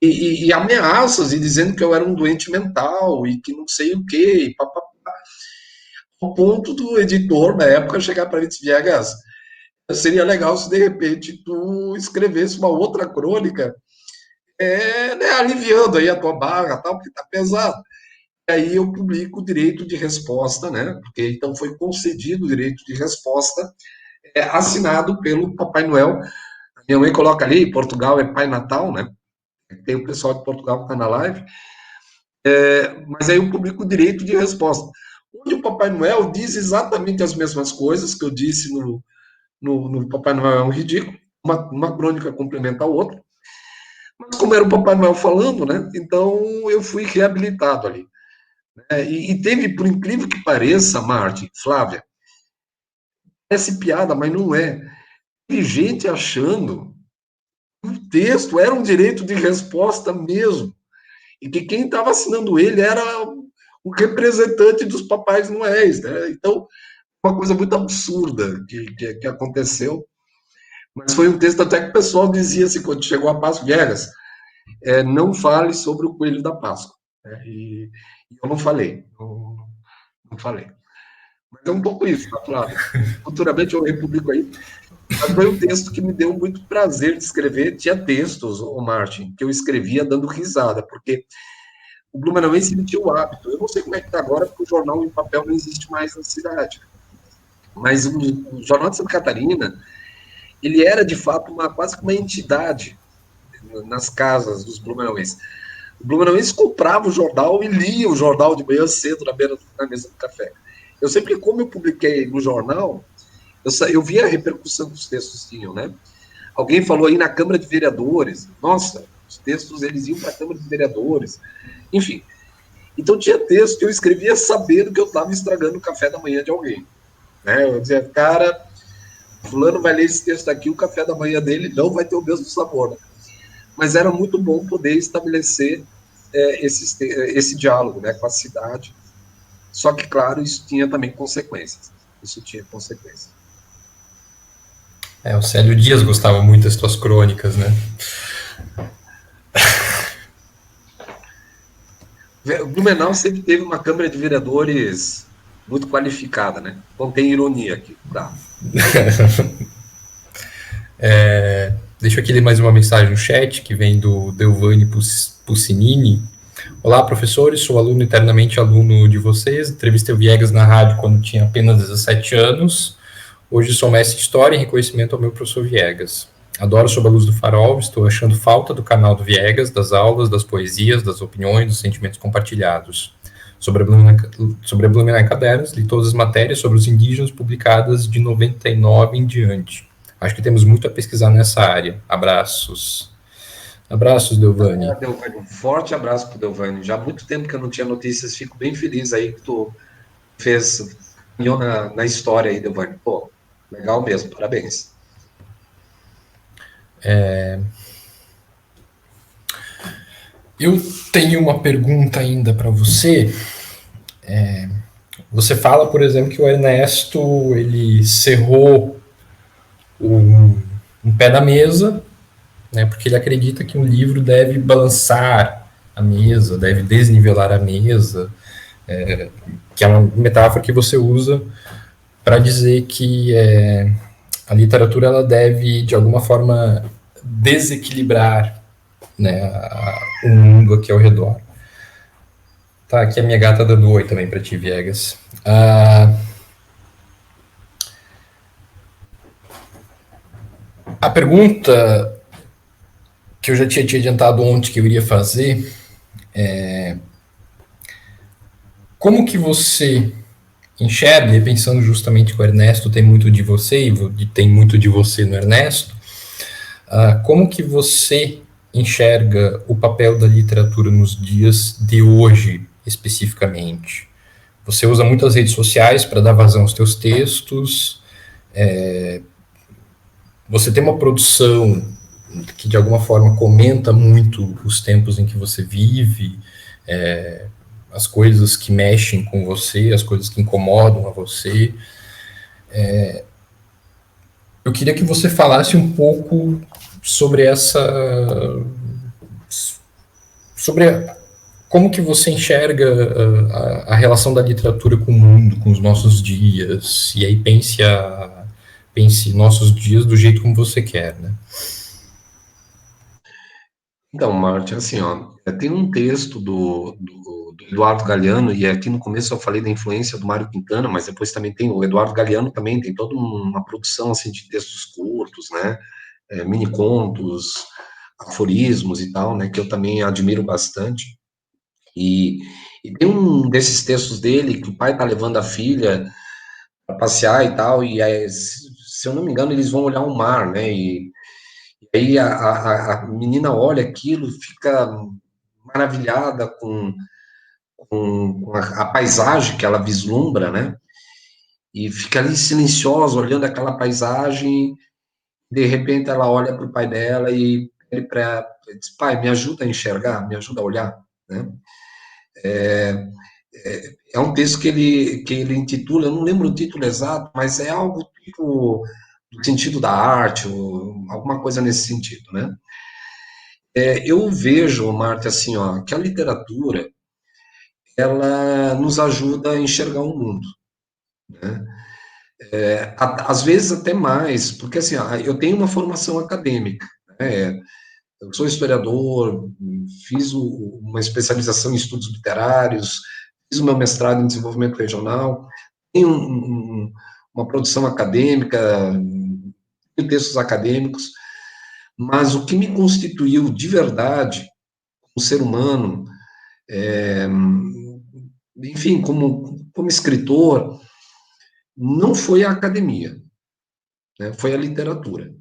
E ameaças e dizendo que eu era um doente mental e que não sei o quê, e papapá. Ao ponto do editor, na época, chegar para mim e dizer: Viegas, seria legal se de repente tu escrevesse uma outra crônica, né, aliviando aí a tua barra, tal, porque tá pesado. E aí eu publico o direito de resposta, né? Porque então foi concedido o direito de resposta, assinado pelo Papai Noel. Minha mãe coloca ali, Portugal é Pai Natal, né? Tem o pessoal de Portugal que está na live. Mas aí eu publico o direito de resposta, onde o Papai Noel diz exatamente as mesmas coisas que eu disse no Papai Noel é um ridículo, uma crônica complementa a outra, mas como era o Papai Noel falando, né? Então eu fui reabilitado ali. E teve, por incrível que pareça, Marte, Flávia, parece piada, mas não é. Teve gente achando que o texto era um direito de resposta mesmo, e que quem estava assinando ele era o representante dos Papais Noéis, né? Então, uma coisa muito absurda que aconteceu. Mas foi um texto até que o pessoal dizia assim, quando chegou a Páscoa, Viegas, não fale sobre o coelho da Páscoa. Né? E eu não falei, não falei. Mas é um pouco isso, tá, Flávio? Futuramente eu republico aí. Mas foi um texto que me deu muito prazer de escrever. Tinha textos, o Martin, que eu escrevia dando risada, porque o Blumenauense tinha o hábito. Eu não sei como é que está agora, porque o jornal em papel não existe mais na cidade. Mas o Jornal de Santa Catarina, ele era de fato quase que uma entidade nas casas dos Blumenauenses. O Blumenauense comprava o jornal e lia o jornal de manhã cedo na mesa do café. Eu sempre, como eu publiquei no jornal, eu via a repercussão que os textos tinham, né? Alguém falou aí na Câmara de Vereadores, nossa, os textos eles iam para a Câmara de Vereadores, enfim. Então tinha texto que eu escrevia sabendo que eu estava estragando o café da manhã de alguém. Né? Eu dizia, cara, fulano vai ler esse texto aqui, o café da manhã dele não vai ter o mesmo sabor. Né? Mas era muito bom poder estabelecer esse diálogo, né, com a cidade. Só que, claro, isso tinha também consequências. Isso tinha consequências. O Célio Dias gostava muito das tuas crônicas, né? Blumenau sempre teve uma Câmara de Vereadores muito qualificada, né? Contém ironia aqui, claro. Deixo aqui ler mais uma mensagem no chat que vem do Delvani Puccinini. Olá, professores, sou aluno eternamente aluno de vocês. Entrevistei o Viegas na rádio quando tinha apenas 17 anos. Hoje sou mestre de História em reconhecimento ao meu professor Viegas. Adoro Sob a Luz do Farol, estou achando falta do canal do Viegas, das aulas, das poesias, das opiniões, dos sentimentos compartilhados. Sobre a Blumenau em Cadernos, li todas as matérias sobre os indígenas publicadas de 99 em diante. Acho que temos muito a pesquisar nessa área. Abraços. Abraços, Delvani. Delvani, um forte abraço para o Delvani. Já há muito tempo que eu não tinha notícias, fico bem feliz aí que tu caminhou na história aí, Delvani. Pô, legal mesmo, parabéns. Eu tenho uma pergunta ainda para você. Você fala, por exemplo, que o Ernesto ele cerrou um pé da mesa, né, porque ele acredita que um livro deve balançar a mesa, deve desnivelar a mesa, que é uma metáfora que você usa para dizer que a literatura ela deve, de alguma forma, desequilibrar, né, o mundo aqui ao redor. Tá, aqui a minha gata dando oi também para ti, Viegas. A pergunta que eu já tinha te adiantado ontem que eu iria fazer é como que você enxerga, e pensando justamente que o Ernesto tem muito de você e tem muito de você no Ernesto, como que você enxerga o papel da literatura nos dias de hoje, especificamente? Você usa muitas redes sociais para dar vazão aos teus textos, você tem uma produção que de alguma forma comenta muito os tempos em que você vive, as coisas que mexem com você, as coisas que incomodam a você. Eu queria que você falasse um pouco sobre sobre como que você enxerga a relação da literatura com o mundo, com os nossos dias, e aí pense nossos dias do jeito como você quer, né? Então, Marte, assim, ó, tem um texto do Eduardo Galeano, e aqui no começo eu falei da influência do Mário Quintana, mas depois também tem o Eduardo Galeano também, tem toda uma produção, assim, de textos curtos, né, mini contos, aforismos e tal, né, que eu também admiro bastante, e, e tem um desses textos dele que o pai tá levando a filha para passear e tal, e aí, se eu não me engano, eles vão olhar o mar, né, e aí a menina olha aquilo, fica maravilhada com a paisagem que ela vislumbra, né? E fica ali silenciosa, olhando aquela paisagem. De repente ela olha para o pai dela e ele diz: pai, me ajuda a enxergar, me ajuda a olhar, né? É um texto que ele intitula, eu não lembro o título exato, mas é algo tipo do sentido da arte, ou alguma coisa nesse sentido, né? Eu vejo, Marta, assim, ó, que a literatura ela nos ajuda a enxergar o mundo, né? Às vezes até mais, porque assim, ó, eu tenho uma formação acadêmica, né? Eu sou historiador, fiz uma especialização em estudos literários, fiz o meu mestrado em desenvolvimento regional, tenho uma produção acadêmica, tenho textos acadêmicos, mas o que me constituiu de verdade como ser humano, enfim, como escritor, não foi a academia, né? Foi a literatura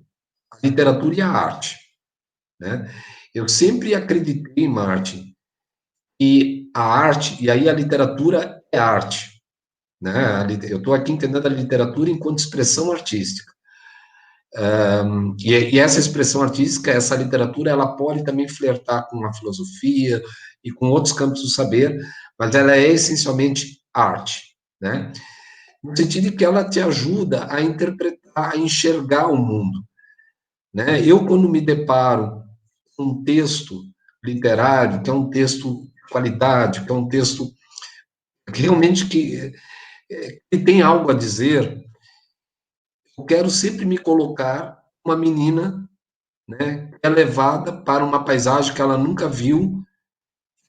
e a arte, né? Eu sempre acreditei, Martin, e a arte, e aí a literatura é arte, né? Eu estou aqui entendendo a literatura enquanto expressão artística. E essa expressão artística, essa literatura, ela pode também flertar com a filosofia e com outros campos do saber, mas ela é essencialmente arte, né? No sentido de que ela te ajuda a interpretar, a enxergar o mundo, né? Eu, quando me deparo com um texto literário, que é um texto de qualidade, que é um texto que realmente que tem algo a dizer, eu quero sempre me colocar uma menina, né, é levada para uma paisagem que ela nunca viu,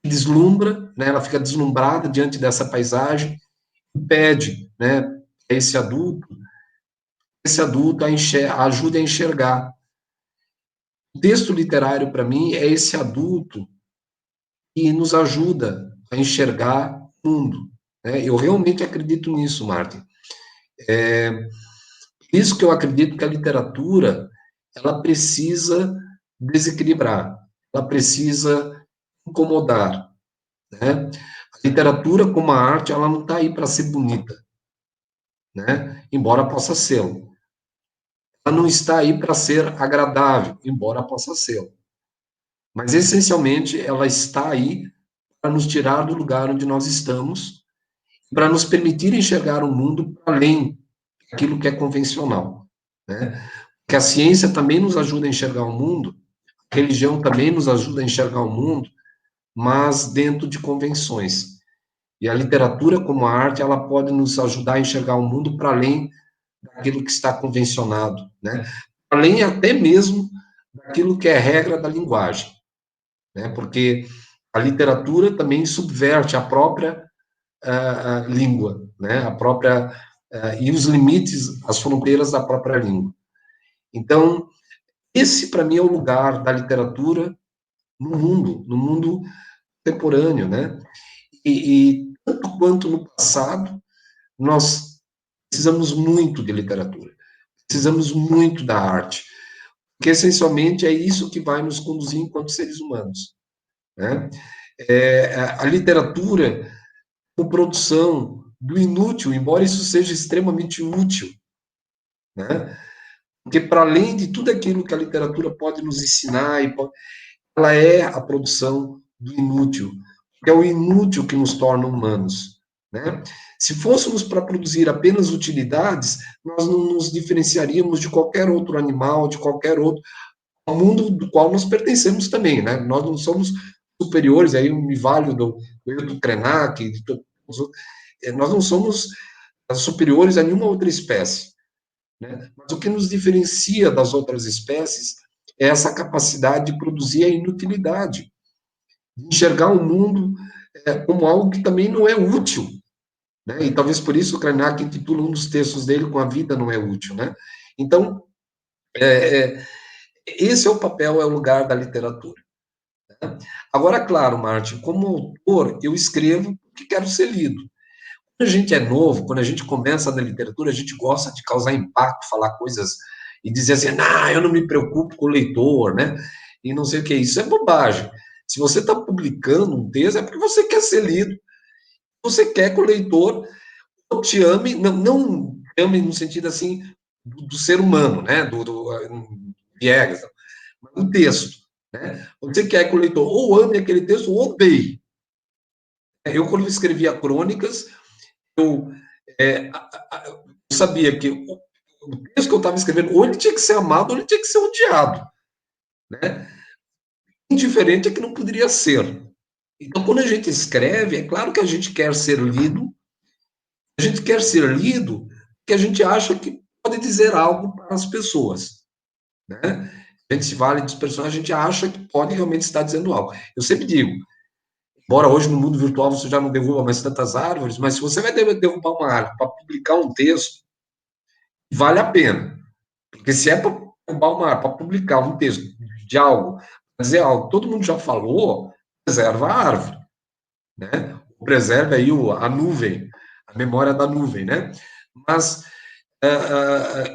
deslumbra, né, ela fica deslumbrada diante dessa paisagem e pede, né, a esse adulto ajude a enxergar. O texto literário, para mim, é esse adulto que nos ajuda a enxergar o mundo. Né? Eu realmente acredito nisso, Martin. Isso que eu acredito que a literatura ela precisa desequilibrar, ela precisa incomodar, né? A literatura como a arte, ela não está aí para ser bonita, né? Embora possa ser. Ela não está aí para ser agradável, embora possa ser. Mas essencialmente ela está aí para nos tirar do lugar onde nós estamos, para nos permitir enxergar o mundo para além daquilo que é convencional, né? Que a ciência também nos ajuda a enxergar o mundo, a religião também nos ajuda a enxergar o mundo, mas dentro de convenções. E a literatura, como a arte, ela pode nos ajudar a enxergar o mundo para além daquilo que está convencionado, né? Além até mesmo daquilo que é regra da linguagem, né? Porque a literatura também subverte a própria a língua, né? A própria e os limites, as fronteiras da própria língua. Então, esse para mim é o lugar da literatura no mundo contemporâneo, né? E tanto quanto no passado, nós precisamos muito de literatura, precisamos muito da arte, porque essencialmente é isso que vai nos conduzir enquanto seres humanos, né? A literatura, com produção do inútil, embora isso seja extremamente útil, né? Porque para além de tudo aquilo que a literatura pode nos ensinar, ela é a produção do inútil, que é o inútil que nos torna humanos, né? Se fôssemos para produzir apenas utilidades, nós não nos diferenciaríamos de qualquer outro animal, de qualquer outro ao mundo do qual nós pertencemos também, né? Nós não somos superiores, aí eu me valho do Krenak, nós não somos superiores a nenhuma outra espécie, né? Mas o que nos diferencia das outras espécies é essa capacidade de produzir a inutilidade, de enxergar o mundo como algo que também não é útil, né? E talvez por isso o Krenak intitula um dos textos dele com A Vida Não É Útil, né? Então, esse é o papel, é o lugar da literatura. Né? Agora, claro, Martin, como autor, eu escrevo porque quero ser lido. Quando a gente é novo, quando a gente começa na literatura, a gente gosta de causar impacto, falar coisas e dizer assim, eu não me preocupo com o leitor, né? E não sei o que. Isso é bobagem. Se você está publicando um texto, é porque você quer ser lido. Você quer que o leitor te ame, não ame no sentido assim do ser humano, né? Do Viegas, mas do texto. Né? Você quer que o leitor ou ame aquele texto ou odeie. Eu, quando escrevia crônicas, eu, é, eu sabia que o texto que eu estava escrevendo, ou ele tinha que ser amado, ou ele tinha que ser odiado. Né? Indiferente é que não poderia ser. Então, quando a gente escreve, é claro que a gente quer ser lido, a gente quer ser lido porque a gente acha que pode dizer algo para as pessoas. Né? A gente se vale dos personagens, a gente acha que pode realmente estar dizendo algo. Eu sempre digo, embora hoje no mundo virtual você já não derruba mais tantas árvores, mas se você vai derrubar uma árvore para publicar um texto, vale a pena. Porque se é para derrubar uma árvore, para publicar um texto de algo, para dizer algo, todo mundo já falou, preserva a árvore. Né? Preserva aí a nuvem, a memória da nuvem, né? Mas,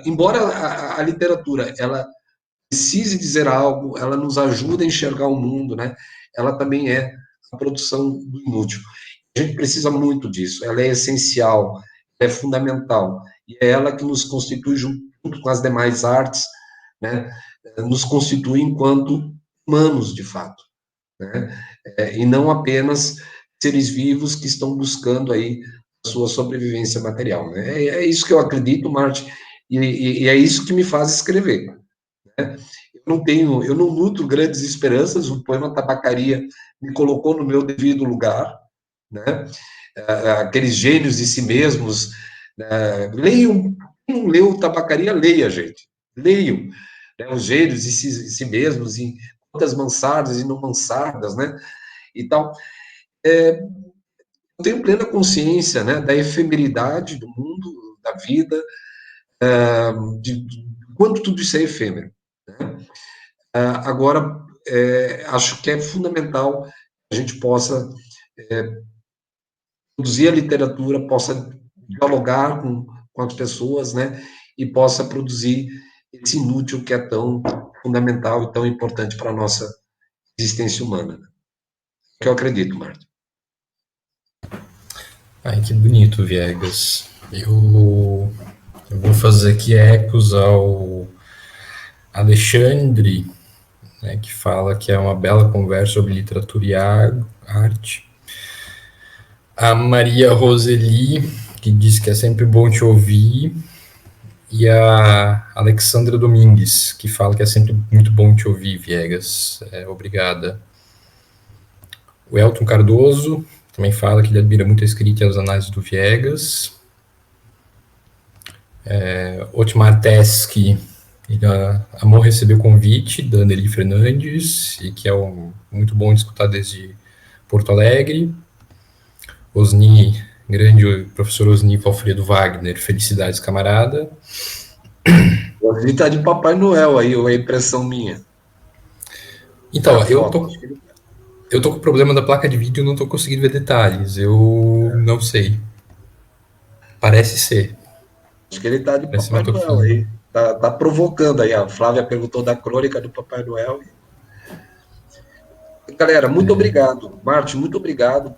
embora a literatura, ela precise dizer algo, ela nos ajuda a enxergar o mundo, né? Ela também é a produção do inútil. A gente precisa muito disso, ela é essencial, é fundamental, e é ela que nos constitui, junto com as demais artes, né, nos constitui enquanto humanos, de fato, né, e não apenas seres vivos que estão buscando aí a sua sobrevivência material, né? É isso que eu acredito, Marte, e é isso que me faz escrever, né? Eu não nutro grandes esperanças, o poema Tabacaria me colocou no meu devido lugar, né? Aqueles gênios de si mesmos, leiam, quem não leu Tabacaria, leia, gente, leiam, né? Os gênios de si mesmos, em quantas mansardas e não mansardas, né? E tal. Eu tenho plena consciência, né, da efemeridade do mundo, da vida, de quanto tudo isso é efêmero, né? Agora, acho que é fundamental que a gente possa produzir a literatura, possa dialogar com as pessoas, né, e possa produzir esse inútil que é tão fundamental e tão importante para a nossa existência humana. Que eu acredito, Marta. Ai, que bonito, Viegas. Eu vou fazer aqui ecos ao Alexandre, né, que fala que é uma bela conversa sobre literatura e arte. A Maria Roseli, que diz que é sempre bom te ouvir. E a Alexandra Domingues, que fala que é sempre muito bom te ouvir, Viegas. Obrigada. O Elton Cardoso também fala que ele admira muito a escrita e as análises do Viegas. Otmar Teske, ele amou receber o convite da Anneli Fernandes, e que é muito bom de escutar desde Porto Alegre. Osni, grande professor Osni Valfredo Wagner, felicidades, camarada. Ele está de Papai Noel aí, ou é impressão minha? Então, eu tô com o problema da placa de vídeo e não tô conseguindo ver detalhes. Eu não sei. Parece ser. Acho que ele está de Parece uma Papai Noel toquinha. aí. Tá provocando aí. A Flávia perguntou da crônica do Papai Noel. Galera, muito obrigado. Marte, muito obrigado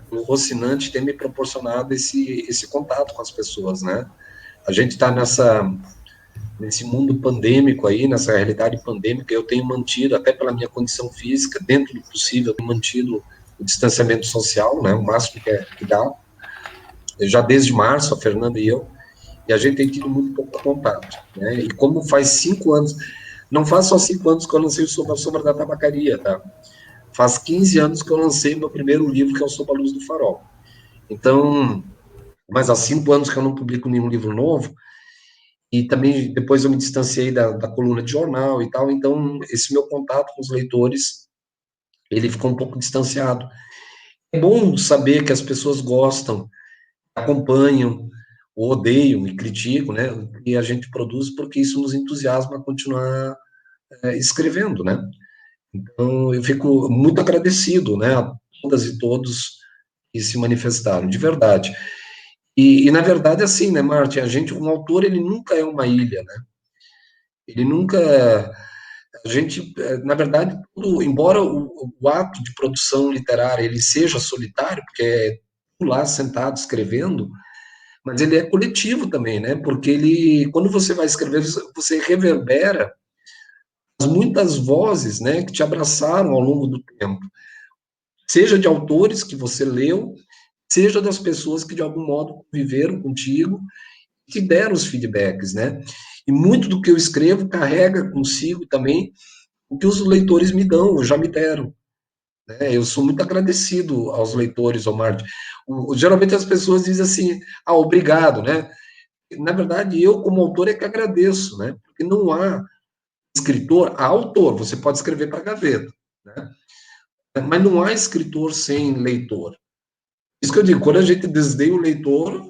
pelo Rocinante ter me proporcionado esse contato com as pessoas, né? A gente está nesse mundo pandêmico aí, nessa realidade pandêmica, eu tenho mantido, até pela minha condição física, dentro do possível, eu tenho mantido o distanciamento social, né? O máximo que dá. Já desde março, a Fernanda e eu, e a gente tem tido muito pouco contato, né? E como faz 5 anos, não faz só 5 anos que eu lancei o Sob a Sombra da Tabacaria, tá? Faz 15 anos que eu lancei meu primeiro livro, que é o Sob a Luz do Farol. Então, mas há 5 anos que eu não publico nenhum livro novo, e também depois eu me distanciei da coluna de jornal e tal, então esse meu contato com os leitores, ele ficou um pouco distanciado. É bom saber que as pessoas gostam, acompanham, ou odeiam e criticam, né, o que a gente produz, porque isso nos entusiasma a continuar escrevendo, né. Então, eu fico muito agradecido, né, a todas e todos que se manifestaram, de verdade. Na verdade, assim, né, Marte, um autor, ele nunca é uma ilha, né, ele nunca, a gente, na verdade, embora o ato de produção literária, ele seja solitário, porque é lá sentado escrevendo, mas ele é coletivo também, né, porque quando você vai escrever, você reverbera as muitas vozes, né, que te abraçaram ao longo do tempo, seja de autores que você leu, seja das pessoas que de algum modo viveram contigo, que deram os feedbacks, né? E muito do que eu escrevo carrega consigo também o que os leitores me dão, ou já me deram. Né? Eu sou muito agradecido aos leitores, Omar. Geralmente as pessoas dizem assim, obrigado, né? Na verdade, eu como autor é que agradeço, né? Porque não há escritor, há autor, você pode escrever para a gaveta, né? Mas não há escritor sem leitor. Isso que eu digo, quando a gente desdenha o leitor,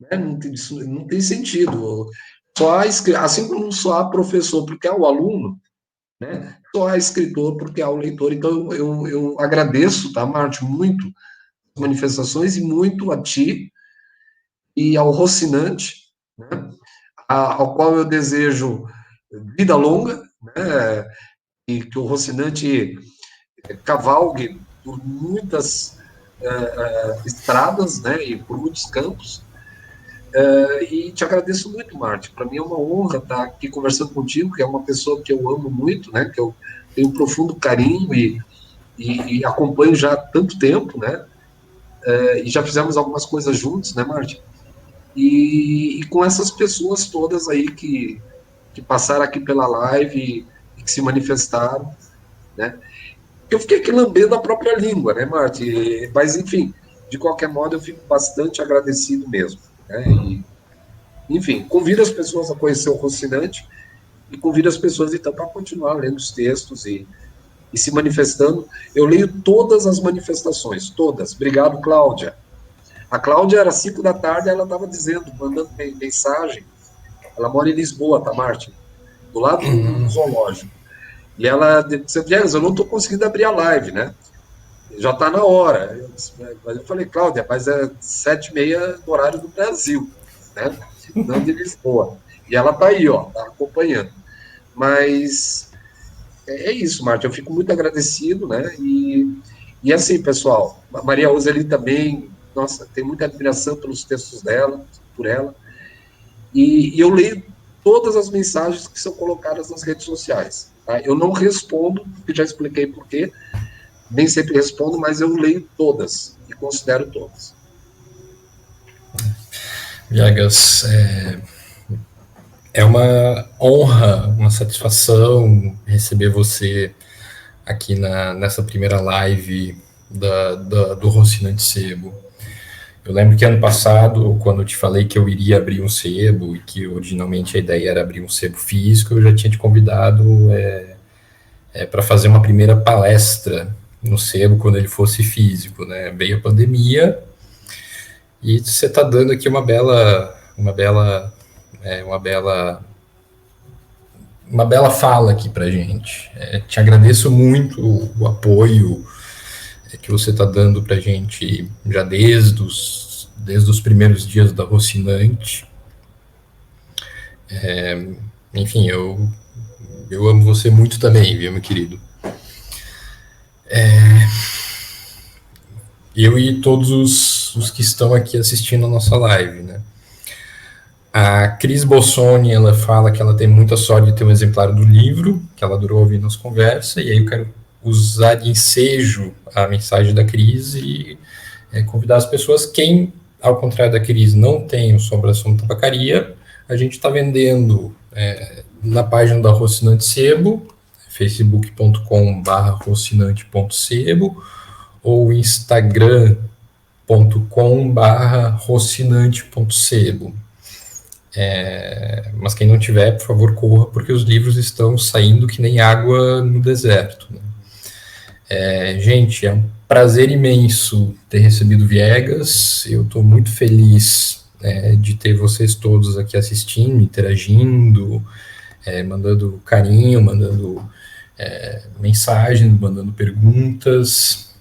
né, não tem sentido. Assim como só há professor porque há o aluno, né, só há escritor porque há o leitor. Então, eu agradeço, tá, Marte, muito as manifestações e muito a ti e ao Rocinante, né, ao qual eu desejo vida longa, né, e que o Rocinante cavalgue por muitas estradas, né, e por muitos campos, e te agradeço muito, Marte. Para mim é uma honra estar aqui conversando contigo, que é uma pessoa que eu amo muito, né, que eu tenho um profundo carinho e acompanho já há tanto tempo, né, e já fizemos algumas coisas juntos, né, Marte? E com essas pessoas todas aí que passaram aqui pela live e que se manifestaram, né? Eu fiquei aqui lambendo a própria língua, né, Marte? Mas, enfim, de qualquer modo, eu fico bastante agradecido mesmo, né? E, enfim, convido as pessoas a conhecer o Rocinante e convido as pessoas, então, para continuar lendo os textos e se manifestando. Eu leio todas as manifestações, todas. Obrigado, Cláudia. A Cláudia era 5 da tarde, ela estava dizendo, mandando mensagem. Ela mora em Lisboa, tá, Marte? Do lado do zoológico. E ela disse, Viegas, eu não estou conseguindo abrir a live, né? Já está na hora. Mas eu falei, Cláudia, mas é 7h30 do horário do Brasil, né? Não de Lisboa. E ela está aí, ó, tá acompanhando. Mas é isso, Marta. Eu fico muito agradecido, né? E assim, pessoal, a Maria Roseli também, nossa, tem muita admiração pelos textos dela, por ela. E eu leio todas as mensagens que são colocadas nas redes sociais. Tá? Eu não respondo, porque já expliquei por quê, nem sempre respondo, mas eu leio todas e considero todas. Viegas, é uma honra, uma satisfação receber você aqui nessa primeira live do Rocinante Sebo. Eu lembro que ano passado, quando eu te falei que eu iria abrir um sebo, e que originalmente a ideia era abrir um sebo físico, eu já tinha te convidado para fazer uma primeira palestra no sebo quando ele fosse físico, né? Veio a pandemia e você está dando aqui uma bela fala aqui para gente. Te agradeço muito o apoio que você está dando para gente já desde os primeiros dias da Rocinante. Enfim, eu amo você muito também, viu, meu querido? Eu e todos os que estão aqui assistindo a nossa live, né? A Cris Bossoni, ela fala que ela tem muita sorte de ter um exemplar do livro, que ela adorou ouvir nas conversas, e aí eu quero usar de ensejo a mensagem da Cris e convidar as pessoas, quem, ao contrário da Cris, não tem o Assombração da Tabacaria, a gente está vendendo na página da Rocinante Sebo, facebook.com/rocinante.sebo, ou instagram.com/rocinante.sebo. Mas quem não tiver, por favor, corra, porque os livros estão saindo que nem água no deserto, né? Gente, é um prazer imenso ter recebido Viegas. Eu estou muito feliz de ter vocês todos aqui assistindo, interagindo, mandando carinho, mandando mensagens, mandando perguntas.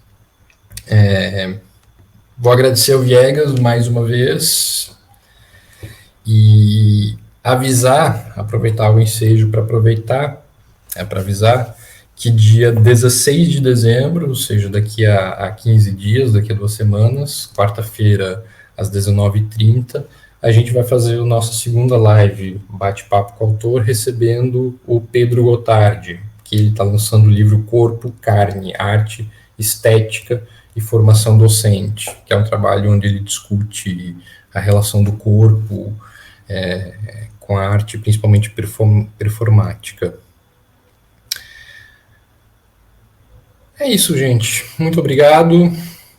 Vou agradecer ao Viegas mais uma vez e aproveitar o ensejo para avisar que dia 16 de dezembro, ou seja, daqui a 15 dias, daqui a 2 semanas, quarta-feira, às 19h30, a gente vai fazer a nossa segunda live, bate-papo com o autor, recebendo o Pedro Gotardi, que ele está lançando o livro Corpo, Carne, Arte, Estética e Formação Docente, que é um trabalho onde ele discute a relação do corpo com a arte, principalmente performática. É isso, gente. Muito obrigado.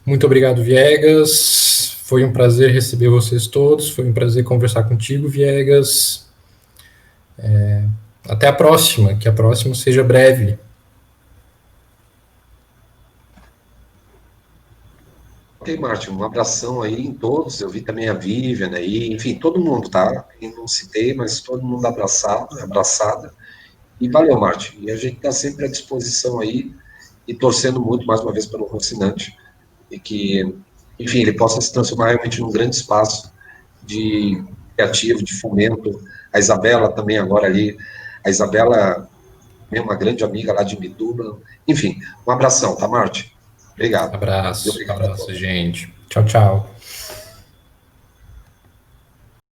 Muito obrigado, Viegas. Foi um prazer receber vocês todos. Foi um prazer conversar contigo, Viegas. Até a próxima. Que a próxima seja breve. Ok, Márcio, um abração aí em todos. Eu vi também a Vivian aí, enfim, todo mundo, tá? Eu não citei, mas todo mundo abraçado, abraçada. E valeu, Márcio. E a gente está sempre à disposição aí e torcendo muito, mais uma vez, pelo Rocinante. E que, enfim, ele possa se transformar realmente num grande espaço de criativo, de fomento. A Isabela também agora ali. A Isabela é uma grande amiga lá de Mituba. Enfim, um abração, tá, Márcio? Obrigado. Abraço, Obrigado a abraço, todos. gente. Tchau, tchau.